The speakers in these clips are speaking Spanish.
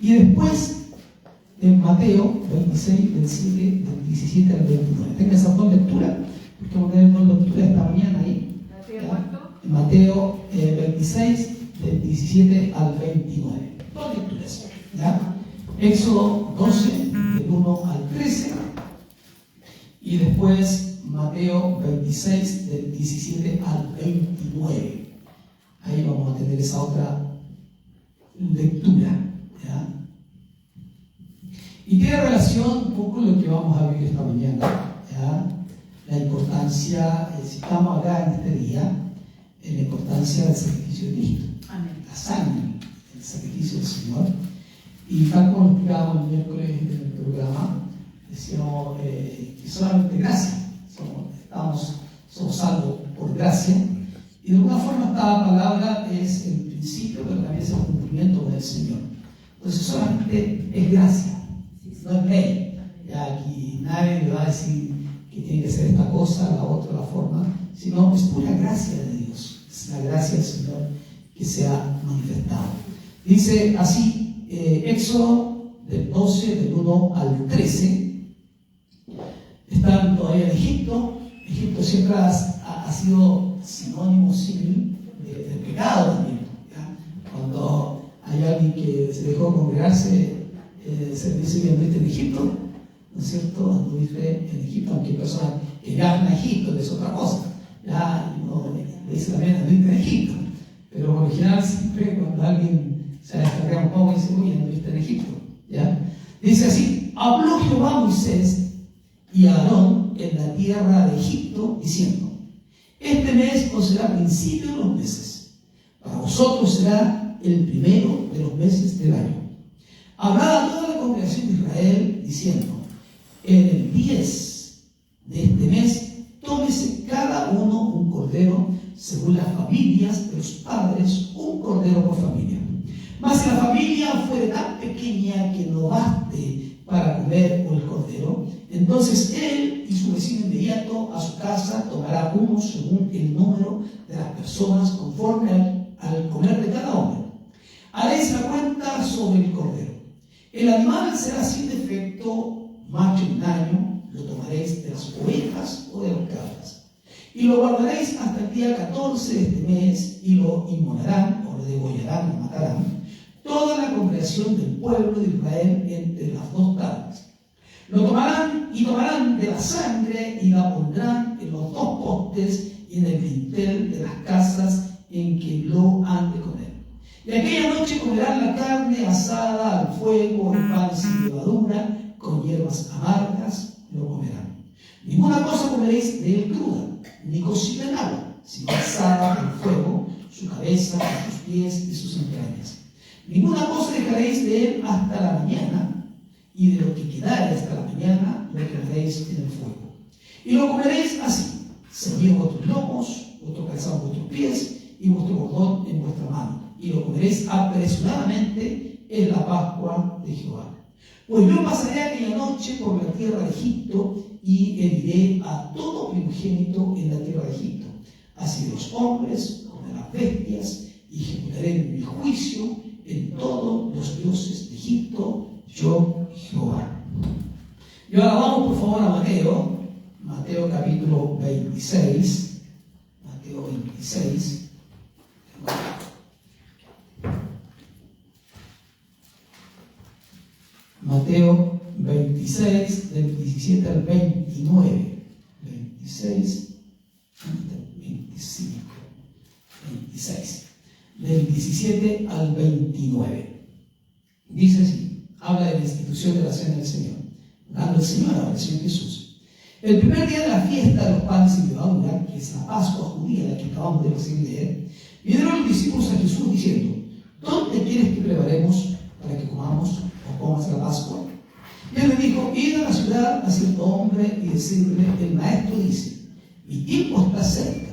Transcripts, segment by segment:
Y después en Mateo 26, del 17 al 29. Tengan esas dos lecturas, porque vamos a tener dos lecturas esta mañana ahí. En Mateo 26, del 17 al 29. Dos lecturas. ¿Ya? Éxodo 12, del 1 al 13. Y después Mateo 26, del 17 al 29. Ahí vamos a tener esa otra lectura. ¿Ya? Y tiene relación un poco con lo que vamos a vivir esta mañana. ¿Ya? La importancia, si estamos acá en este día, la importancia del sacrificio de Cristo. Amén. La sangre, el sacrificio del Señor. Y tal como lo explicábamos el miércoles en el programa, decíamos que solamente gracia, somos salvos por gracia. Y de alguna forma esta palabra es el principio, pero también es el cumplimiento con el Señor. Entonces solamente es gracia, no es ley. Ya aquí nadie le va a decir que tiene que ser esta cosa, la otra, la forma, sino es pura gracia de Dios. Es la gracia del Señor que se ha manifestado. Dice así, Éxodo del 12, del 1 al 13. Están todavía en Egipto. Egipto siempre ha sido sinónimo, símil del pecado también. ¿Ya? Cuando hay alguien que se dejó congregarse, se dice que anduviste en Egipto, ¿no es cierto? Anduviste en Egipto, aunque hay personas que viajan a Egipto, es otra cosa. Ya uno le dice también anduviste en Egipto, pero por lo general siempre cuando alguien se descarga un poco y dice, uy, anduviste en Egipto. ¿Ya? Dice así: habló Jehová a Moisés y a Aarón en la tierra de Egipto, diciendo: este mes os será principio de los meses, para vosotros será el primero de los meses del año. Hablad a toda la congregación de Israel, diciendo: en el 10 de este mes, tómese cada uno un cordero, según las familias de los padres, un cordero por familia. Mas si la familia fuere tan pequeña que no baste para comer el cordero, entonces él y su vecino inmediato a su casa tomará uno según el número de las personas, conforme al comer de cada hombre. Haréis la cuenta sobre el cordero. El animal será sin defecto, macho de un año, lo tomaréis de las ovejas o de las cabras. Y lo guardaréis hasta el día 14 de este mes, y lo inmolarán, o lo degollarán, lo matarán, toda la congregación del pueblo de Israel entre las dos tardes. Lo tomarán y tomarán de la sangre y la pondrán en los dos postes y en el dintel de las casas en que lo han de comer. Y aquella noche comerán la carne asada al fuego, el pan sin levadura, con hierbas amargas, lo comerán. Ninguna cosa comeréis de él cruda, ni cocida en agua, sino asada al fuego, su cabeza, sus pies y sus entrañas. Ninguna cosa dejaréis de él hasta la mañana, y de lo que quedare hasta la mañana lo quedaréis en el fuego. Y lo comeréis así: ceñid vuestros lomos, vuestro calzado en vuestros pies, y vuestro bordón en vuestra mano. Y lo comeréis apresuradamente en la Pascua de Jehová. Pues yo pasaré aquella noche por la tierra de Egipto, y heriré a todo primogénito en la tierra de Egipto, así de los hombres como de las bestias, y ejecutaré mi juicio en todos los dioses de Egipto, yo Jehová. Y ahora vamos por favor a Mateo capítulo 26. Mateo 26. Mateo 26, del 17 al 29. 26, 25, 26. Del 17 al 29. Dice así, habla de la institución de la cena del Señor, dando el Señor a el Señor Jesús. El primer día de la fiesta de los panes sin levadura, que es la Pascua judía, la que acabamos de recibir, vinieron los discípulos a Jesús diciendo: ¿dónde quieres que preparemos para que comamos o comas la Pascua? Y él le dijo: id a la ciudad a cierto hombre y decirle: el maestro dice, mi tiempo está cerca.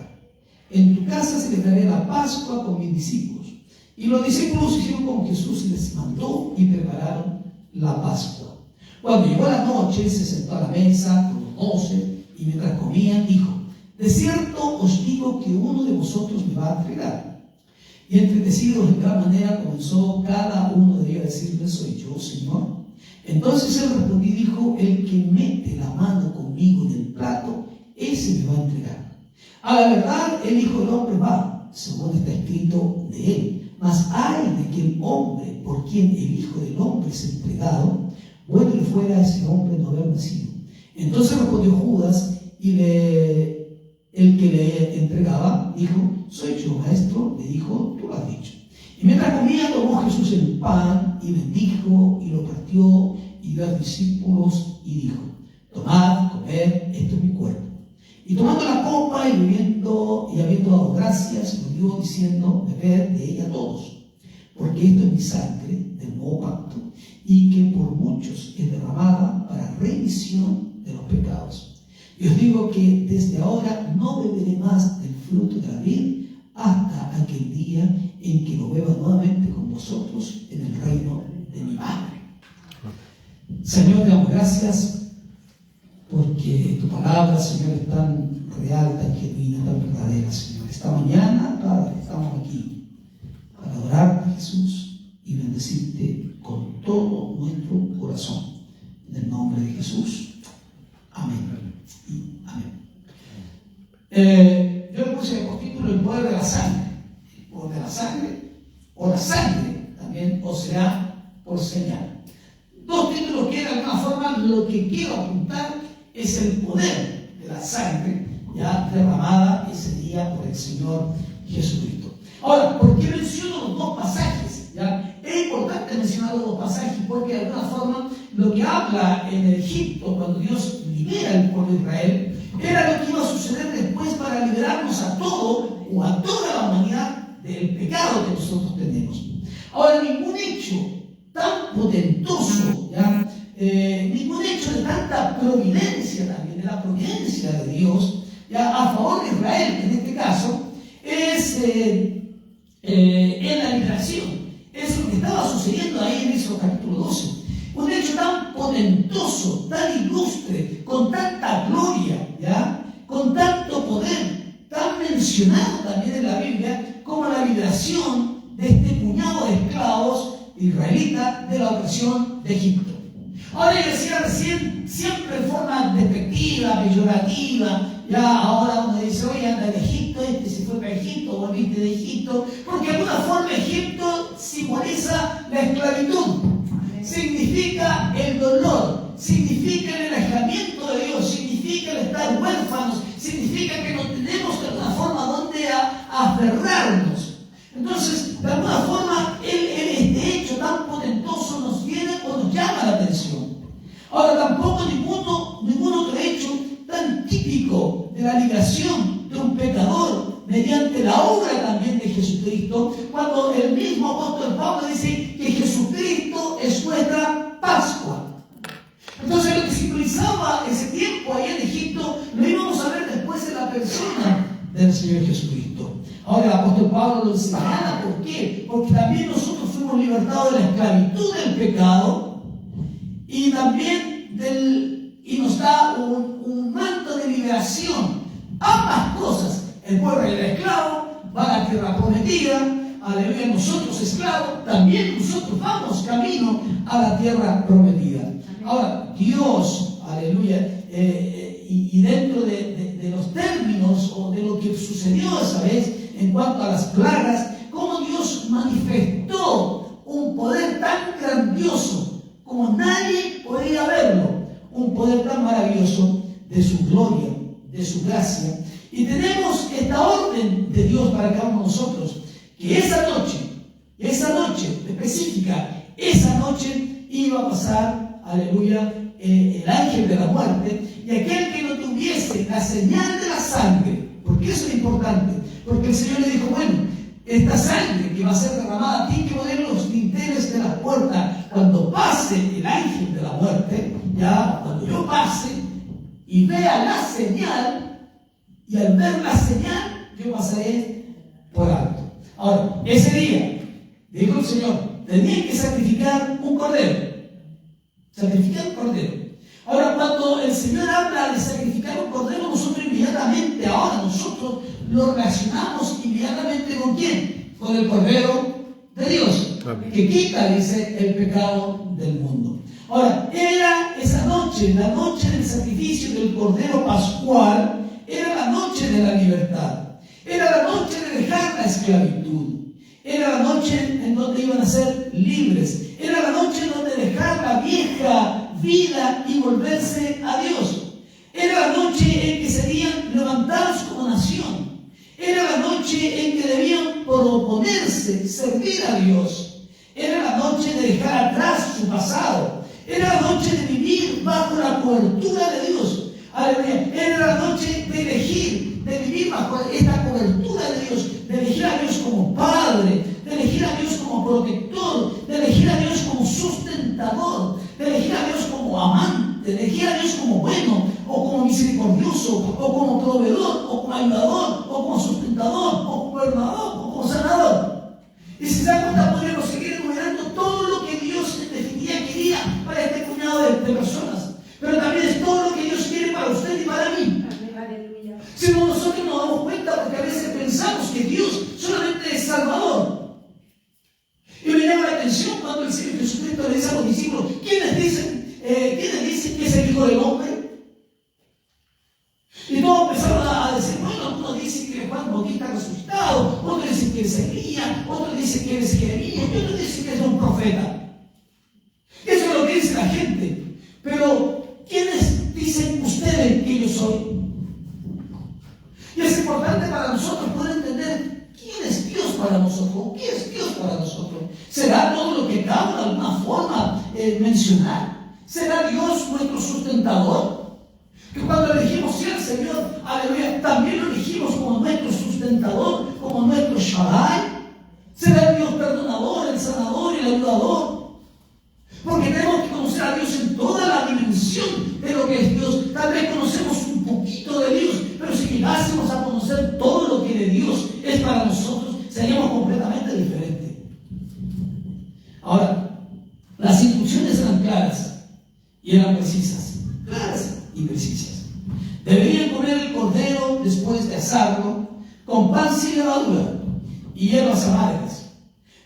En tu casa celebraré la Pascua con mis discípulos. Y los discípulos hicieron como Jesús les mandó y prepararon la Pascua. Cuando llegó la noche, se sentó a la mesa con los 12, y mientras comían dijo: de cierto os digo que uno de vosotros me va a entregar. Y entretecidos en gran manera comenzó cada uno de ellos a decirle: soy yo. Entonces él respondió y dijo: el que mete la mano conmigo en el plato, ese me va a entregar. A la verdad, el Hijo del Hombre va, según está escrito de él. Mas ay de aquel hombre por quien el Hijo del Hombre es entregado, bueno le fuera a ese hombre no haber nacido. Entonces respondió Judas, y el que le entregaba dijo: soy yo, maestro. Le dijo: tú lo has dicho. Y mientras comía, tomó Jesús el pan y bendijo y lo partió y dio a los discípulos y dijo: tomad, comed, esto es mi cuerpo. Y tomando la copa y bebiendo y habiendo dado gracias, lo dio diciendo: bebed de ella todos, porque esto es mi sangre del nuevo pacto, y que por muchos es derramada para remisión de los pecados. Y os digo que desde ahora no beberé más del fruto de la vid hasta aquel día en que lo beba nuevamente con vosotros en el reino de mi Padre. Señor, te damos gracias porque tu palabra, Señor, es tan real, tan genuina, tan verdadera, Señor. Esta mañana, Padre, estamos aquí para adorarte, Jesús, y bendecirte con todo nuestro corazón. En el nombre de Jesús. Amén. Y amén. Yo le puse por título el poder de la sangre. El poder de la sangre, o la sangre también, o será por señal. Dos títulos que de alguna forma lo que quiero apuntar es el poder de la sangre ya derramada ese día por el Señor Jesucristo. Ahora, ¿por qué menciono los dos pasajes? ¿Ya? Es importante mencionar los dos pasajes porque de alguna forma lo que habla en Egipto, cuando Dios libera al pueblo de Israel, era lo que iba a suceder después para liberarnos a todo o a toda la humanidad del pecado que nosotros tenemos. Ahora, ningún hecho tan potentoso, ¿ya? Ningún hecho de tanta providencia también, de la providencia de Dios, ya a favor de Israel, en este caso, es en la liberación. Es lo que estaba sucediendo ahí en Éxodo capítulo 12. Un hecho tan potentoso, tan ilustre, con tanta gloria, ¿ya? Con tanto poder, tan mencionado también en la Biblia, como la liberación de este puñado de esclavos israelitas de la opresión de Egipto. Ahora yo decía recién, siempre en forma despectiva, peyorativa, ya ahora uno dice: oye, anda de Egipto, este se fue para Egipto, volviste de Egipto, porque de alguna forma Egipto simboliza la esclavitud, significa el dolor, significa el alejamiento de Dios, significa el estar huérfanos, significa que no tenemos de alguna forma donde aferrarnos. Entonces, de alguna forma, este hecho tan potentoso nos viene o nos llama la atención. Ahora, tampoco ningún otro hecho tan típico de la liberación de un pecador mediante la obra también de Jesucristo, cuando el mismo apóstol Pablo dice que Jesucristo es nuestra Pascua. Entonces, lo que simbolizaba ese tiempo ahí en Egipto, lo íbamos a ver después en la persona del Señor Jesucristo. Ahora el apóstol Pablo lo señala. ¿Por qué? Porque también nosotros fuimos libertados de la esclavitud del pecado y también y nos da un manto de liberación. Ambas cosas. El pueblo era esclavo, va a la tierra prometida. Aleluya, nosotros esclavos, también nosotros vamos camino a la tierra prometida. Ahora, Dios, aleluya, y dentro de los términos o de lo que sucedió esa vez en cuanto a las plagas, cómo Dios manifestó un poder tan grandioso como nadie podía verlo, un poder tan maravilloso de su gloria, de su gracia. Y tenemos esta orden de Dios para cada uno de nosotros, que esa noche específica, esa noche iba a pasar, aleluya, el ángel de la muerte, y aquel que no tuviese la señal de la sangre, porque eso es importante, porque el Señor le dijo: bueno, esta sangre que va a ser derramada tiene que poner los dinteles de la puerta cuando pase el ángel de la muerte, ya cuando yo pase y vea la señal, y al ver la señal yo pasaré por alto. Ahora, ese día, dijo el Señor, tenían que sacrificar un cordero. Sacrificar un cordero. Ahora, cuando el Señor habla de sacrificar un cordero, nosotros inmediatamente, ahora nosotros lo relacionamos inmediatamente ¿con quién? Con el Cordero de Dios, que quita, dice, el pecado del mundo. Ahora, la noche del sacrificio del Cordero Pascual, era la noche de la libertad. Era la noche de dejar la esclavitud. Era la noche en donde iban a ser libres. Era la noche en donde dejar la vieja vida y volverse a Dios. Era la noche en que serían levantados como nación. Era la noche en que debían proponerse, servir a Dios. Era la noche de dejar atrás su pasado. Era la noche de vivir bajo la cobertura de Dios. Aleluya. Era la noche de elegir, de vivir bajo esta cobertura de Dios, de elegir a Dios como Padre, de elegir a Dios como protector, de elegir a Dios como sustentador, de elegir a Dios como amante, de elegir a Dios como bueno, o como misericordioso, o como proveedor, o como ayudador, o como sustentador, o como gobernador, o como sanador. Y si se da cuenta, podríamos seguir enumerando todo lo que Dios en definitiva quería para este puñado de personas. Pero también es todo lo que Dios quiere para usted y para mí. Si nosotros nos damos cuenta, porque a veces pensamos que Dios solamente es Salvador. Y me llama la atención cuando el Señor Jesucristo le dice a los discípulos: ¿quiénes dicen que es el Hijo del Hombre? Y todos empezaron a decir: bueno, algunos dicen que Juan Bautista resucitado, otros dicen que es Elías, otros dicen que es Jeremías, y otros dicen que es un profeta. Eso es lo que dice la gente. Pero ¿quiénes dicen ustedes que yo soy? Y es importante para nosotros poder entender quién es Dios para nosotros, qué es Dios para nosotros. ¿Será todo lo que acabo de alguna forma mencionar? ¿Será Dios nuestro sustentador? Que cuando elegimos ser al Señor, aleluya, también lo elegimos como nuestro sustentador, como nuestro Shaddai. ¿Será el Dios perdonador, el sanador y el ayudador? Porque tenemos que conocer a Dios en toda la dimensión de lo que es Dios. Tal vez conocemos un poquito de Dios, pero si llegásemos a conocer todo lo que de Dios es para nosotros, seríamos completamente diferentes. Ahora, las instrucciones eran claras y eran precisas. Claras y precisas. Deberían comer el cordero después de asarlo con pan sin levadura y hierbas amargas.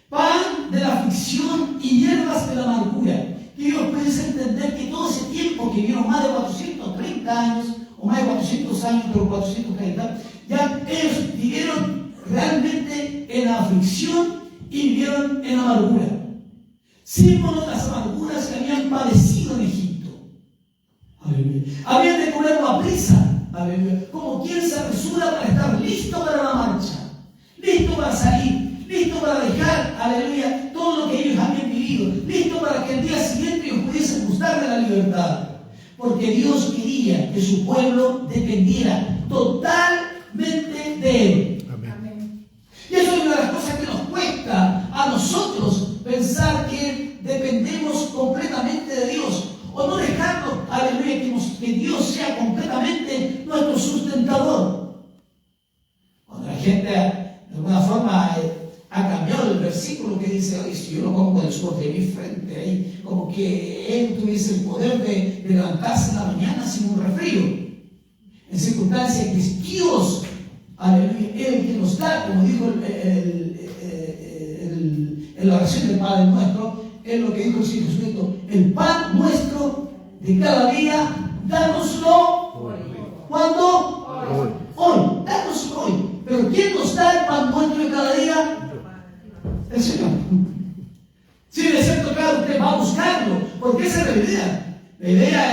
Pan de la aflicción y hierbas de la amargura. Y ellos pueden entender que todo ese tiempo que vivieron más de 430 años, o más de 400 años, pero 430, ya ellos vivieron realmente en la aflicción y vivieron en la amargura. Símbolo de las amarguras que habían padecido en Egipto. Aleluya. Habían de comerlo a prisa. Aleluya. Como quien se apresura para estar listo para la marcha, listo para salir, listo para dejar, aleluya, todo lo que ellos habían vivido, listo para que el día siguiente ellos pudiesen gustar de la libertad. Porque Dios quería que su pueblo dependiera totalmente de Él. Amén. Y eso es una de las cosas que nos cuesta a nosotros, pensar que dependemos completamente de Dios, o no dejarlo, aleluya, que Dios sea completamente nuestro sustentador. Cuando la gente de alguna forma ha cambiado el versículo que dice: oye, si yo lo pongo en el sol de mi frente, ahí, como que Él tuviese el poder de levantarse en la mañana sin un resfrío, en circunstancias que es Dios, aleluya, Él que nos da, como dijo en la oración del Padre Nuestro, es lo que dijo el Señor Jesucristo: el pan nuestro de cada día, dánoslo hoy. ¿Cuándo? Hoy. Dánoslo hoy. Pero ¿quién nos da el pan nuestro de cada día? El Señor. Sí, de cierto, claro, usted va a buscarlo, porque esa es la idea. La idea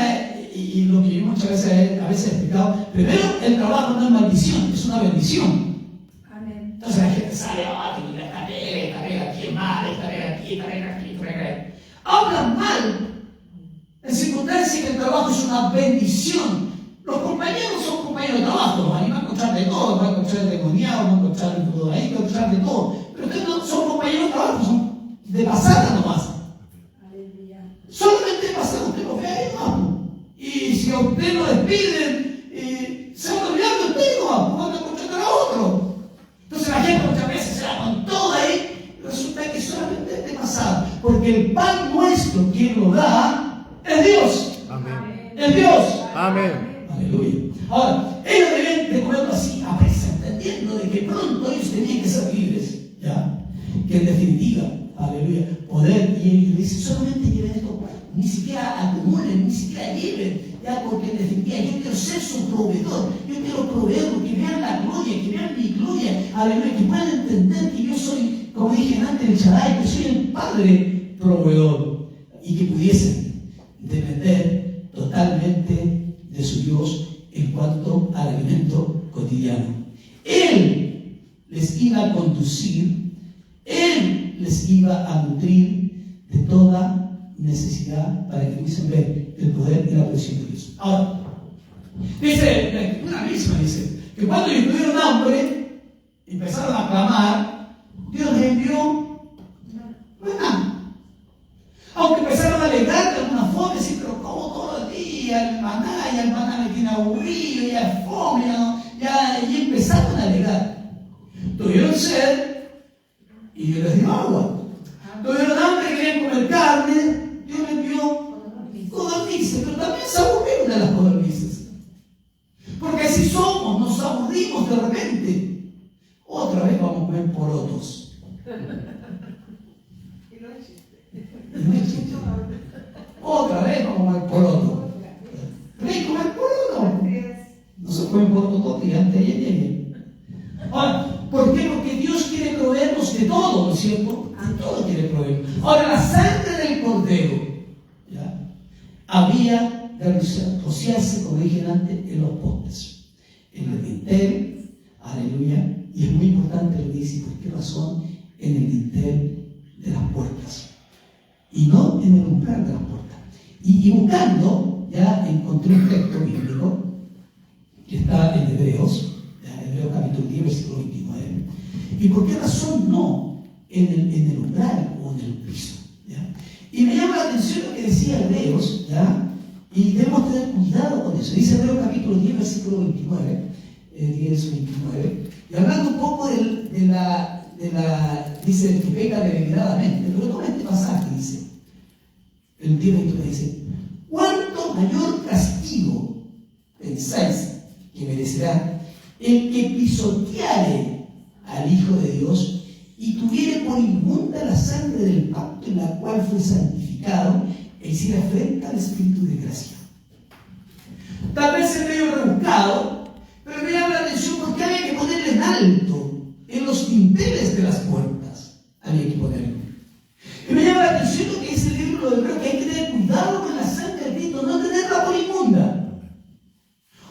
es, y lo que yo muchas veces he explicado, primero, el trabajo no es maldición, es una bendición. Amén. Entonces la gente sale: esta pega aquí mal, esta pega aquí, esta pega aquí, esta pega aquí. Hablan mal, en circunstancias que el trabajo es una bendición. Los compañeros son compañeros de trabajo, ahí van a encontrar de todo, van a encontrar de demoniados, van a encontrar de todo, ahí van a encontrar de todo. Pero ustedes no son compañeros de trabajo, son de pasada nomás. Aleluya. Solamente de pasada, usted lo ve ahí nomás. Y si a usted lo despiden, se van a olvidar de usted nomás, van a contratar a otro. Entonces la gente muchas veces se va con todo ahí, y resulta que solamente es de pasada. Porque el pan nuestro, quien lo da, es Dios. Amén. Es Dios. Amén. Aleluya. Ahora, ellos deben de comerlo así, a veces entendiendo de que pronto ellos tenían que ser libres, ¿ya? Que en definitiva, aleluya, poder, y ellos dicen: solamente lleven esto ni siquiera acumulen, ni siquiera lleven, ya, porque en definitiva yo quiero ser su proveedor, yo quiero proveerlo, que vean la gloria, que vean mi gloria, aleluya, que puedan entender que yo soy, como dije antes, el Shaddai, que soy el Padre proveedor, y que pudiesen depender totalmente de su Dios en cuanto al alimento cotidiano. Él les iba a conducir, Él les iba a nutrir de toda necesidad para que pudiesen ver el poder y la presión de Dios. Ahora, dice la Escritura misma, dice que cuando ellos tuvieron hambre, empezaron a clamar, Dios les envió maná. Aunque empezaron a alegar de alguna forma, decir, pero como todo el día el maná me tiene aburrido, ya es fome, y empezaron a alegar. Tuvieron sed y Dios les dio agua. Tuvieron hambre y querían comer carne, Dios les envió codornices, pero también se aburrieron de las codornices. Porque así somos, nos aburrimos de repente. Otra vez vamos a comer porotos. Y no es chiste. Otra vez vamos a comer porotos. ¿Queréis comer porotos? No se comen porotos todos los días, antes de ayer. Ahora, ¿por qué? Porque Dios quiere proveernos de todo, ¿no es cierto? De todo quiere proveernos. Ahora, la sangre del cordero, ¿ya?, había de rociarse, como dije antes, en los postes, en el dintel, aleluya, y es muy importante lo que dice, ¿por qué razón? En el dintel de las puertas, y no en el umbral de las puertas. Y buscando, ya encontré un texto bíblico que está en Hebreos capítulo 10, versículo 29. ¿Y por qué razón no en el umbral o en el piso? ¿Ya? Y me llama la atención lo que decía Hebreos, ¿ya? Y debemos tener cuidado con eso. Dice Hebreos capítulo 10, versículo 29, 10-29, y hablando un poco dice, el que peca deliberadamente, pero toma este pasaje, dice, el 10-29 dice, ¿cuánto mayor castigo pensáis que merecerá el que pisoteare al Hijo de Dios y tuviere por inmunda la sangre del pacto en la cual fue santificado e hiciera frente al Espíritu de gracia? Tal vez es medio rebuscado, pero me llama la atención porque había que ponerle en alto en los dinteles de las puertas. Había que ponerlo. Y me llama la atención lo que dice el libro de Hebreos, que hay que tener cuidado con la sangre de Cristo, no tenerla por inmunda.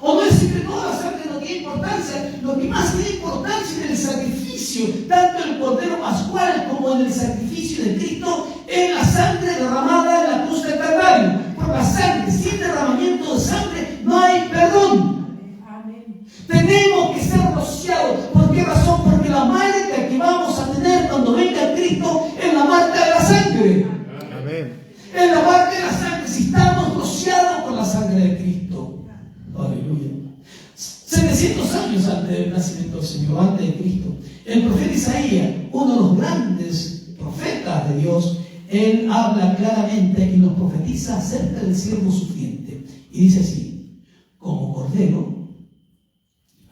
O no decir que toda la sangre no tiene importancia. Lo que más tiene importancia en el sacrificio, tanto en el Cordero Pascual como en el sacrificio de Cristo, es la sangre derramada en la cruz del Calvario. Por la sangre, sin derramamiento de sangre, no hay perdón. Amén. Tenemos que ser rociados. ¿Por qué razón? Porque la marca que vamos a tener cuando venga Cristo es la marca de la sangre. Amén. Es la marca de la sangre. Si estamos rociados con la sangre de Cristo. Aleluya. 700 años antes del nacimiento del Señor, antes de Cristo, el profeta Isaías, uno de los grandes profetas de Dios, él habla claramente y nos profetiza acerca del siervo sufriente. Y dice así: como cordero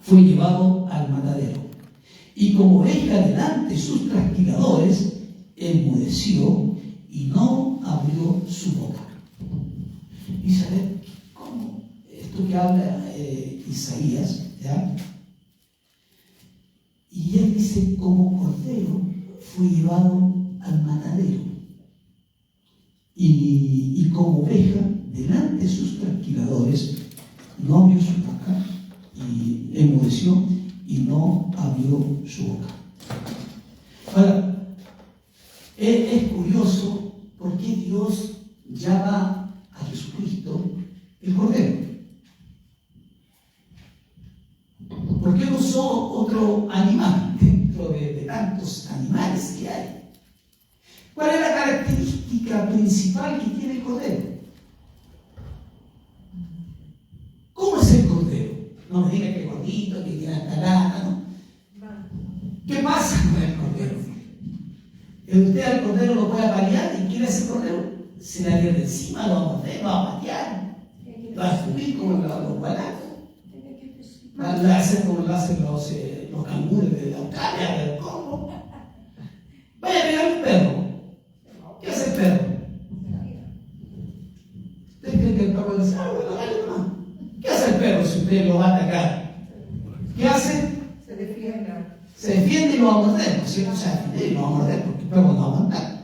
fue llevado al matadero, y como oveja delante de sus trasquiladores, enmudeció y no abrió su boca. Y saber cómo esto que habla Isaías, ¿ya? Y él dice, como cordero fue llevado al matadero, y como oveja delante de sus trasquiladores, no abrió su boca, y enmudeció y no abrió su boca. Ahora, es curioso por qué Dios llama a Jesucristo el Cordero. ¿Por qué no usó otro animal dentro de tantos animales que hay? ¿Cuál es la característica principal que tiene el Cordero? ¿Cómo es el Cordero? No me diga que es gordito, que tiene atalana, ¿no? ¿Qué pasa con el Cordero? Usted al Cordero lo puede apalear y quiere ese Cordero, se le viene de encima, lo va a morder, lo va a patear, lo va a subir como los guanacos. Lo hacen como lo hacen los canguros de Australia, del Congo. Vaya a pegar un perro. ¿Qué hace el perro? cree que el perro dice, bueno, dale nomás? ¿Qué hace el perro si usted lo va a atacar? ¿Qué hace? Se defiende. Se defiende y lo va a morder, ¿no es cierto? Se defiende y lo va a morder porque el perro no va a aguantar.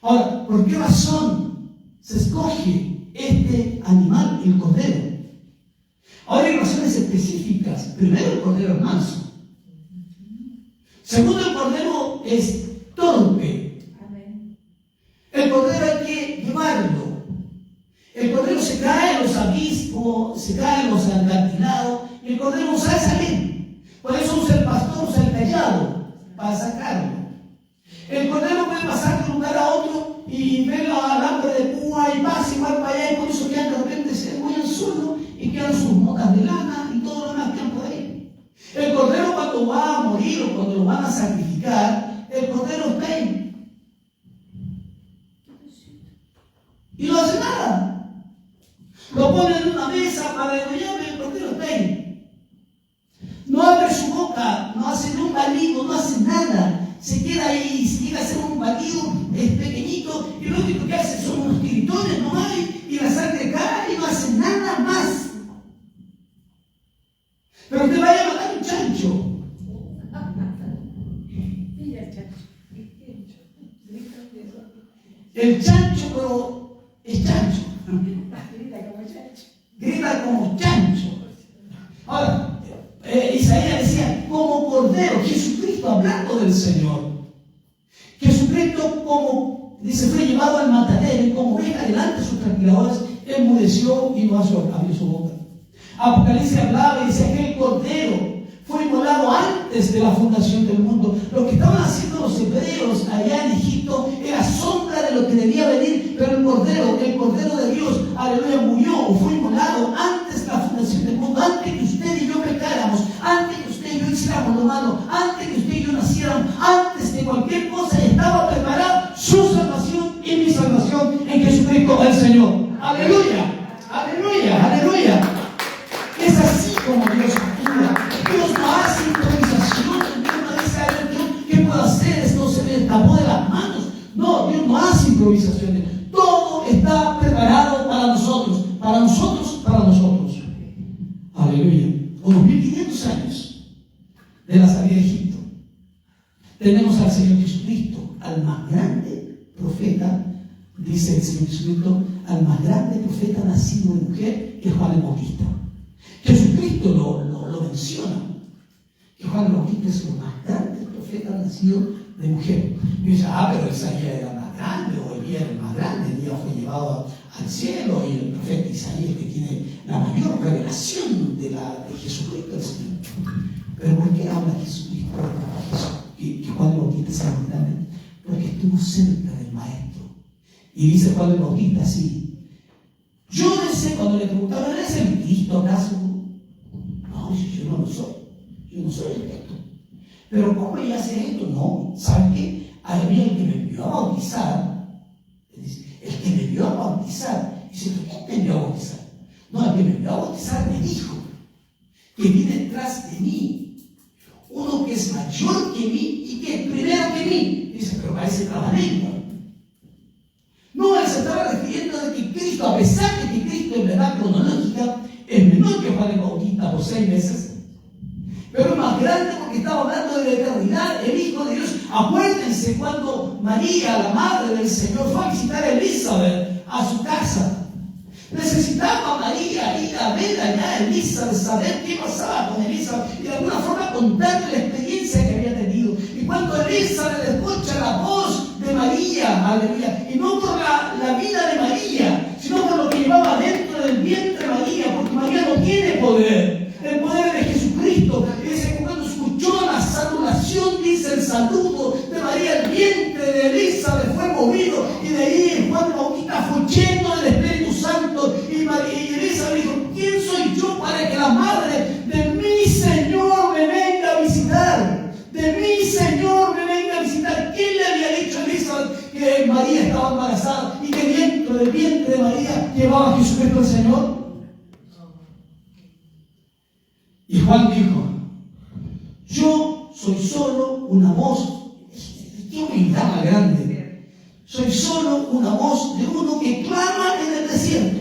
Ahora, ¿por qué razón se escoge este animal, el cordero? Ahora hay razones específicas. Primero, el cordero es manso. Segundo, el cordero es torpe. El cordero hay que llevarlo. El cordero se cae en los abismos, se cae en los acantilados, y el cordero no sabe salir. Por eso usa el pastor, usa el callado para sacarlo. El cordero puede pasar de un lugar a otro y ver la alambre de púa y pasa igual para allá, y por eso quedan de repente se muy al suelo y quedan sus motas de lana y todo lo demás quedan por ahí. El cordero, cuando va a morir o cuando lo van a sacrificar, el cordero está ahí. Y no hace nada. Lo ponen en una mesa para degollarlo y el cordero está ahí. No abre su boca, no hace ni un balido, no hace nada. Se queda ahí, se llega a hacer un balido, es pequeñito, y lo único que hace son unos tiritones, no hay, y la sangre cae y no hace nada más. Pero usted vaya a matar un chancho. El chancho, pero es chancho. Grita como chancho. Ahora, Isaías decía, como cordero, Jesucristo hablando del Señor. Jesucristo, como dice, fue llevado al matadero y como oveja delante de sus trasquiladores, enmudeció y no abrió su boca. Apocalipsis hablaba y decía que el cordero fue inmolado antes de la fundación del mundo. Lo que estaban haciendo los hebreos allá en Egipto era sombra de lo que debía venir, pero el cordero de Dios, aleluya, murió o fue inmolado antes de la fundación del mundo, antes que usted y yo pecáramos, antes que usted y yo hiciéramos lo malo, antes que usted y yo naciéramos, antes de cualquier cosa estaba preparada su salvación y mi salvación en Jesucristo el Señor. Aleluya, aleluya, aleluya. Es así como Dios actúa. Dios no hace improvisación. Dios no dice a Dios, ¿qué puedo hacer? Esto se me escapó de las manos. No, Dios no hace improvisaciones. Todo está preparado para nosotros, para nosotros, para nosotros. Aleluya. Unos 1500 años de la salida de Egipto, tenemos al Señor Jesucristo, al más grande profeta, dice el Señor Jesucristo, al más grande profeta nacido de mujer, que es Juan el Bautista. Jesucristo lo menciona, que Juan el Bautista es el más grande profeta nacido de mujer. Y dice, pero Isaías era más grande, o Elías era el más grande, Elías fue llevado al cielo, y el profeta Isaías que tiene la mayor revelación de Jesucristo el Señor. Pero ¿por qué habla Jesucristo que Juan el Bautista es el más grande? Porque estuvo cerca del Maestro. Y dice Juan el Bautista así: yo no sé, cuando le preguntaron, ¿eres el Cristo acaso? No, yo no lo soy. Yo no soy el Cristo. Pero ¿cómo ella hace esto? No, ¿saben qué? Había el que me envió a bautizar. El que me envió a bautizar. Dice, ¿quién te envió a bautizar? No, el que me envió a bautizar me dijo que viene detrás de mí uno que es mayor que mí y que es primero que mí. Dice, pero parece trabalengua. No, él se estaba refiriendo de que Cristo, a pesar de que Cristo en verdad cronológica es menor que Juan el Bautista por 6 meses, pero es más grande porque estaba hablando de la eternidad, el Hijo de Dios. Acuérdense cuando María, la madre del Señor, fue a visitar a Elizabeth a su casa. Necesitaba María ir a ver allá a Elizabeth, saber qué pasaba con Elizabeth y de alguna forma contarle la experiencia que había tenido. Y cuando Elizabeth escucha la voz de María, aleluya, y no por la vida de María, sino por lo que llevaba dentro del vientre de María, porque María no tiene poder, el poder de Jesucristo. Y dice que cuando escuchó la saludación, dice el saludo de María, el vientre de Elizabeth fue movido, y de ahí Juan Bautista fue lleno del Espíritu Santo, y Elizabeth dijo, ¿quién soy yo para que la madre de mi Señor me venga a visitar? De mi Señor me venga a visitar. ¿Quién le había dicho a Elizabeth que María estaba embarazada y que dentro del vientre de María llevaba a Jesucristo el Señor? Y Juan dijo, yo soy solo una voz. ¡Qué humildad más grande! Soy solo una voz de uno que clama en el desierto.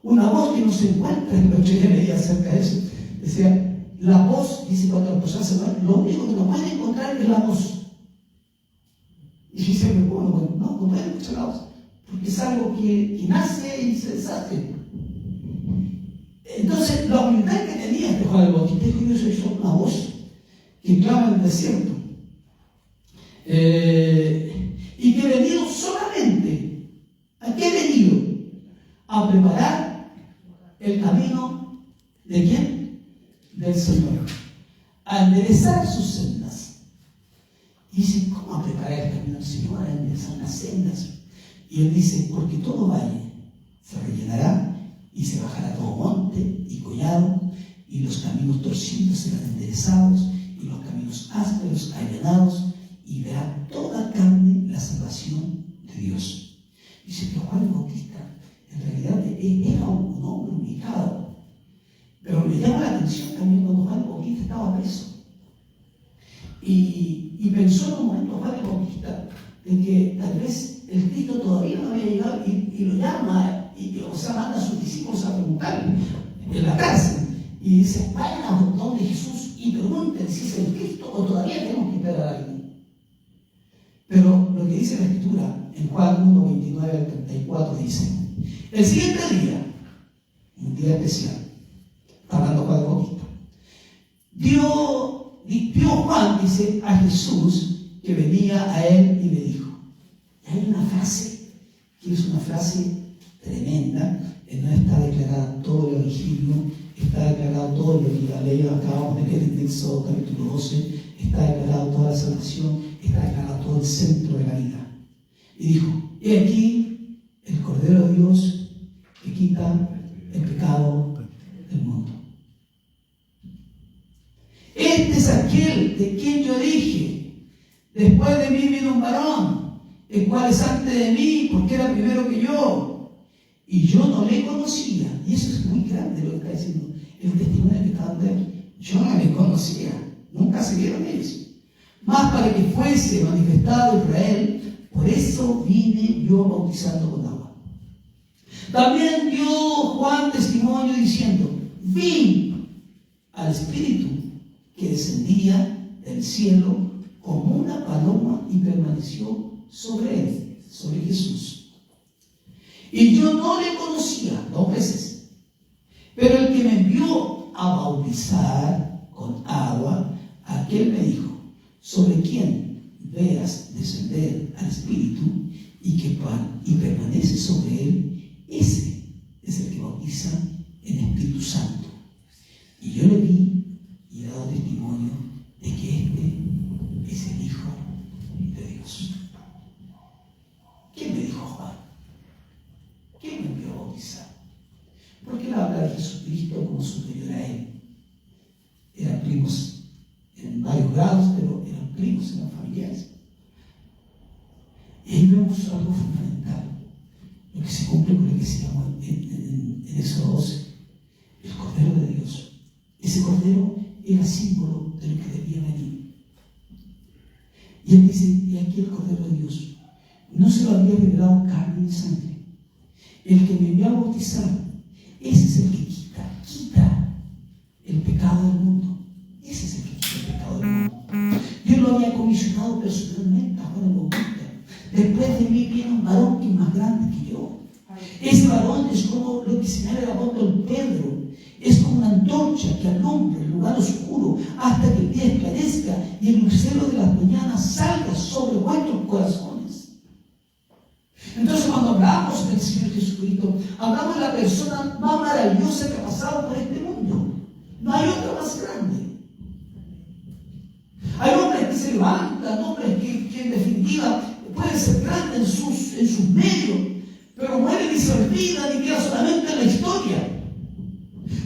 una voz que no se encuentra. El otro día leía acerca de eso. Decía, la voz, dice, cuando la persona se muere, lo único que no puede encontrar es la voz. Y dice, bueno, no puede escuchar la voz, porque es algo que nace y se deshace. Entonces, la humildad que tenía este Juan el Bautista, dijo, yo soy solo una voz que clama en el desierto. Y que he venido solamente, ¿a qué he venido? A preparar el camino ¿de quién? Del Señor. A enderezar sus sendas. Y dice, ¿cómo a preparar el camino del Señor? A enderezar las sendas. Y él dice, porque todo valle se rellenará y se bajará todo monte y collado, y los caminos torcidos serán enderezados, y los caminos ásperos allanados, y verá toda carne la salvación de Dios. Dice que Juan el Bautista en realidad era un hombre ubicado, pero me llama la atención también cuando Juan el Bautista estaba preso. Y pensó en un momento Juan el Bautista de que tal vez el Cristo todavía no había llegado, y lo llama, manda a sus discípulos a preguntarle en la cárcel. Y dice, vayan a donde Jesús y pregunten si es el Cristo o todavía tenemos que esperar a alguien. Pero lo que dice la Escritura en Juan 1, 29 al 34 dice, el siguiente día, un día especial, hablando Juan el Bautista, vio Juan, dice, a Jesús que venía a él y le dijo, y hay una frase que es una frase tremenda, no está declarada todo el Evangelio, está declarado todo lo que la ley acabamos de leer en Éxodo capítulo 12, está declarado toda la salvación, está declarado todo el centro de la vida. Y dijo, he aquí el Cordero de Dios que quita el pecado del mundo. Este es aquel de quien yo dije, después de mí vino un varón, el cual es antes de mí, porque era primero que yo. Y yo no le conocía. Y eso es muy grande lo que está diciendo el testimonio que está dando él. Yo no le conocía. Nunca se vieron ellos. Más para que fuese manifestado Israel, por eso vine yo bautizando con agua. También dio Juan testimonio diciendo, vi al Espíritu que descendía del cielo como una paloma y permaneció sobre él, sobre Jesús. Y yo no le conocía, 2 veces. Pero el que me envió a bautizar con agua, aquel me dijo, sobre quien veas descender al Espíritu y permanece sobre él, ese es el que bautiza en Espíritu Santo. Y yo le vi y he dado testimonio de que este es el Hijo de Dios. ¿Quién me dijo Juan? ¿Quién me envió a bautizar? Porque él habla de Jesucristo como superior a él. Eran primos en varios grados, pero eran primos, eran familiares. Y ahí vemos algo fundamental, lo que se cumple con lo que se llama en Éxodo 12, el Cordero de Dios. Ese Cordero era símbolo de lo que debía venir. Y él dice, y aquí el Cordero de Dios no se lo había revelado carne ni sangre. El que me envió a bautizar, ese es el que quita el pecado del mundo. Ese es el que quita el pecado del mundo. Dios lo había comisionado personalmente a Juan el Bautista. Después de mí viene un varón que es más grande que yo. Ese varón es como lo que señala el apóstol Pedro. Es como una antorcha que alumbra el lugar oscuro hasta que el día esclarezca y el lucero de las mañanas salga sobre vuestros corazones. Entonces, cuando hablamos del Señor Jesucristo, hablamos de la persona más maravillosa que ha pasado por este mundo. No hay otra más grande. Hay hombres que se levantan, hombres que en definitiva pueden ser grandes en sus medios, pero mueren y se olvidan y quedan solamente en la historia.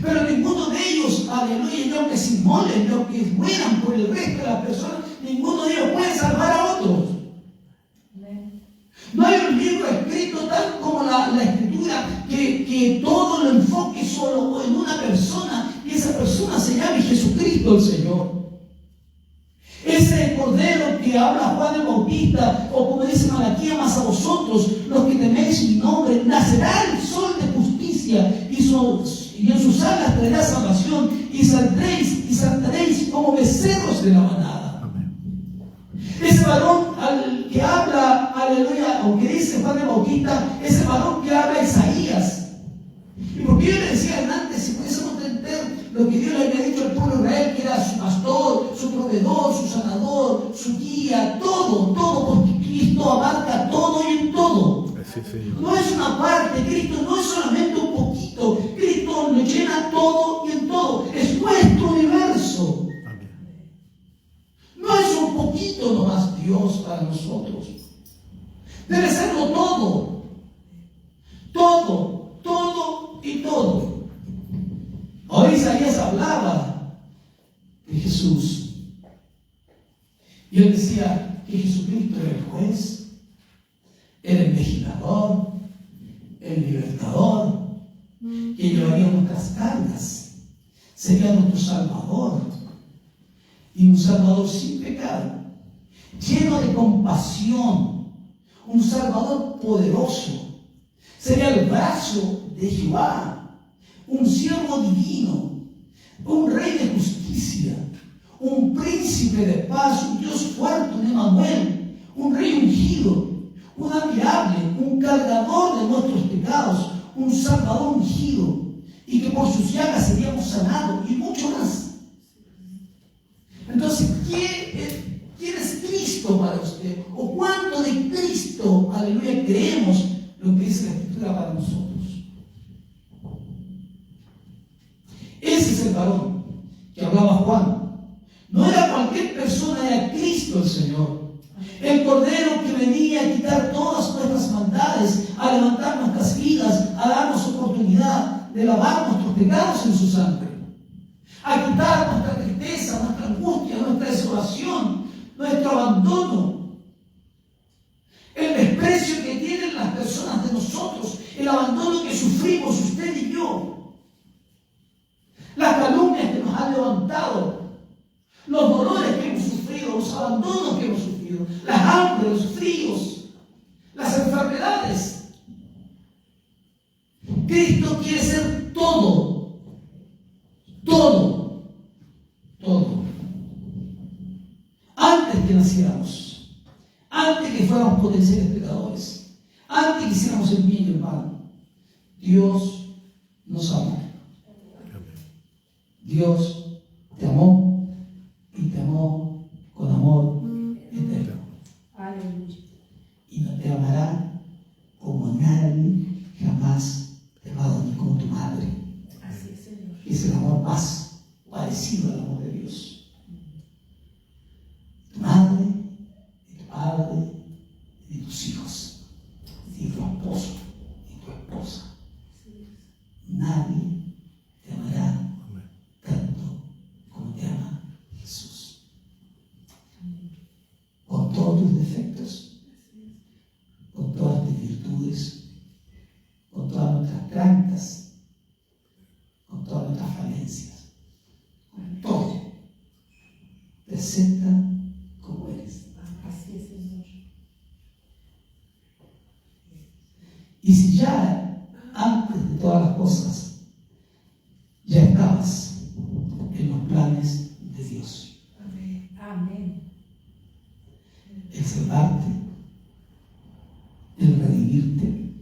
Pero ninguno de ellos, aleluya, y aunque se inmolen, aunque mueran por el resto de las personas, ninguno de ellos puede salvar a otros. No hay un libro escrito tal como la Escritura que todo lo enfoque solo en una persona y esa persona se llame Jesucristo el Señor. Ese Cordero que habla Juan el Bautista, o como dice Malaquías, más a vosotros, los que teméis mi nombre, nacerá el sol de justicia justicia, y en sus alas traerá salvación, y saltaréis como becerros de la manada. Ese varón al que habla, aleluya, o que dice Juan el Bautista, ese varón que habla Isaías. Y porque yo le decía antes, si pudiésemos entender lo que Dios le había dicho al pueblo de Israel, que era su pastor, su proveedor, su sanador, su guía, todo, porque Cristo abarca todo y en todo. No es una parte, Cristo no es solamente un poquito, Cristo lo llena todo y en todo. Es nuestro universo. No es un poquito nomás Dios para nosotros. Debe serlo todo. Todo y todo. Hoy Isaías hablaba de Jesús. Y él decía que Jesucristo era el juez, era el legislador, el libertador, que llevaría nuestras cargas, sería nuestro Salvador. Y un Salvador sin pecado, lleno de compasión, un Salvador poderoso. Sería el brazo de Jehová, un siervo divino, un rey de justicia, un príncipe de paz, un Dios fuerte, un Emmanuel, un rey ungido, un admirable, un cargador de nuestros pecados, un Salvador ungido, y que por sus llagas seríamos sanados, y mucho más. Entonces, ¿quién es Cristo para usted? ¿O cuánto de Cristo, aleluya, creemos lo que dice la Escritura para nosotros? Ese es el varón que hablaba Juan. No era cualquier persona, era Cristo el Señor. El Cordero que venía a quitar todas nuestras maldades, a levantar nuestras vidas, a darnos oportunidad de lavar nuestros pecados en su sangre, a quitar nuestra tristeza, nuestra angustia, nuestra desolación, nuestro abandono, el desprecio que tienen las personas de nosotros, el abandono que sufrimos usted y yo, las calumnias que nos han levantado, los dolores que hemos sufrido, los abandonos que hemos sufrido, las hambres, los fríos, las enfermedades. Cristo quiere ser todo. Antes que naciéramos, antes que fuéramos potenciales pecadores, antes que hiciéramos el bien y el mal, Dios nos amó. Dios te amó y te amó con amor eterno. Y no te amará como nadie jamás te ha amado, ni como tu madre. Es el amor más parecido al amor de Dios. Tu madre, y tu padre, y tus hijos, y tu esposo, y tu esposa. Nadie te amará tanto como te ama Jesús. Con todos tus defectos, con todas tus virtudes, con todas nuestras trancas, con todas nuestras falencias, con todo, te acepta como eres. Así es, Señor. Y si ya antes de todas las cosas ya estabas en los planes de Dios, Amén. el salvarte, el redimirte,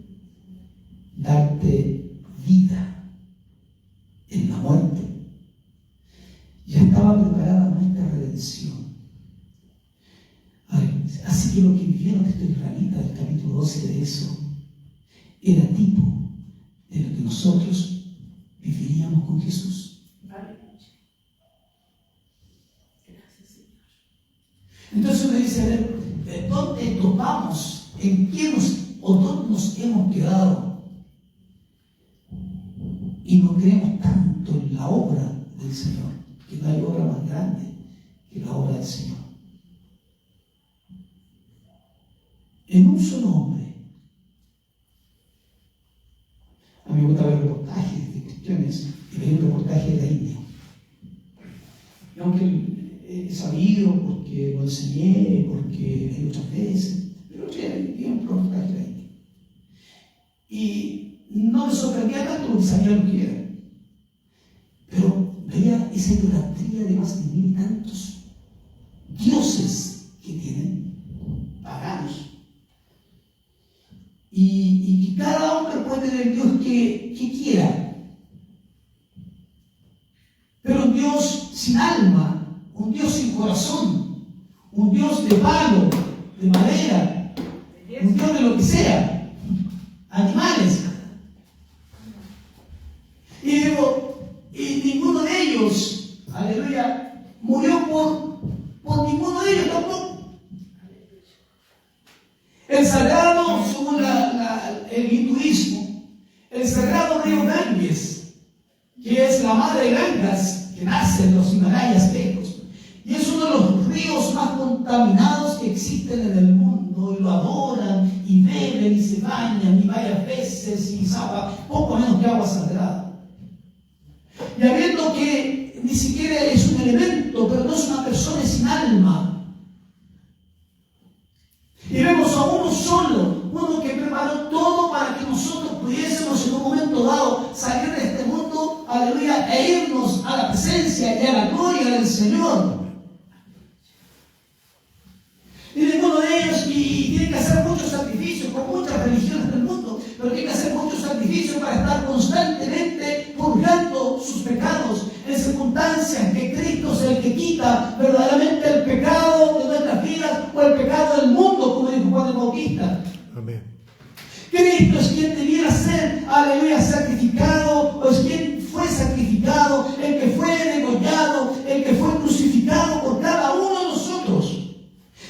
darte vida en la muerte, ya estaba preparada nuestra redención. Así que lo que vivieron estos israelitas del capítulo 12 de eso era tipo de lo que nosotros viviríamos con Jesús. Gracias, Señor. Entonces uno dice, a ver, ¿dónde topamos? ¿En qué dónde nos hemos quedado? Y no creemos tanto en la obra del Señor, que no hay obra más grande que la obra del Señor. En un solo hombre. A mí me gusta ver reportajes de cuestiones, y ver un reportaje de la India. Y aunque he sabido, porque lo enseñé, porque hay muchas veces, pero vi un reportaje de la India. Y no me sorprendía tanto porque sabía lo que era. Pero veía esa idolatría de más de 1000 y tantos dioses que tienen, paganos. Y que cada hombre puede tener el Dios que quiera. Pero un Dios sin alma, un Dios sin corazón, un Dios de palo, de madera, un Dios de lo que sea, animales. Y digo, y ninguno de ellos, aleluya, murió por ninguno de ellos tampoco. El sagrado, según el hinduismo, el sagrado río Ganges, que es la madre de Gangas, que nace en los Himalayas secos, y es uno de los ríos más contaminados que existen en el mundo, y lo adoran, y beben, y se bañan, y varias veces, y poco menos que agua sagrada. Y habiendo que ni siquiera es un elemento, pero no es una persona sin alma. Y vemos a uno solo, uno que preparó todo para que nosotros pudiésemos en un momento dado salir de este mundo, aleluya, e irnos a la presencia y a la gloria del Señor. Y ninguno de ellos, y tiene que hacer muchos sacrificios, con muchas religiones del mundo, pero tiene que hacer muchos sacrificios para estar constantemente purgando sus pecados en circunstancias que Cristo es el que quita verdaderamente el pecado de nuestras vidas o el pecado del mundo, como dijo Juan el Bautista. Amén. Cristo es quien debiera ser, aleluya, sacrificado, o es quien fue sacrificado, el que fue degollado, el que fue crucificado por cada uno de nosotros.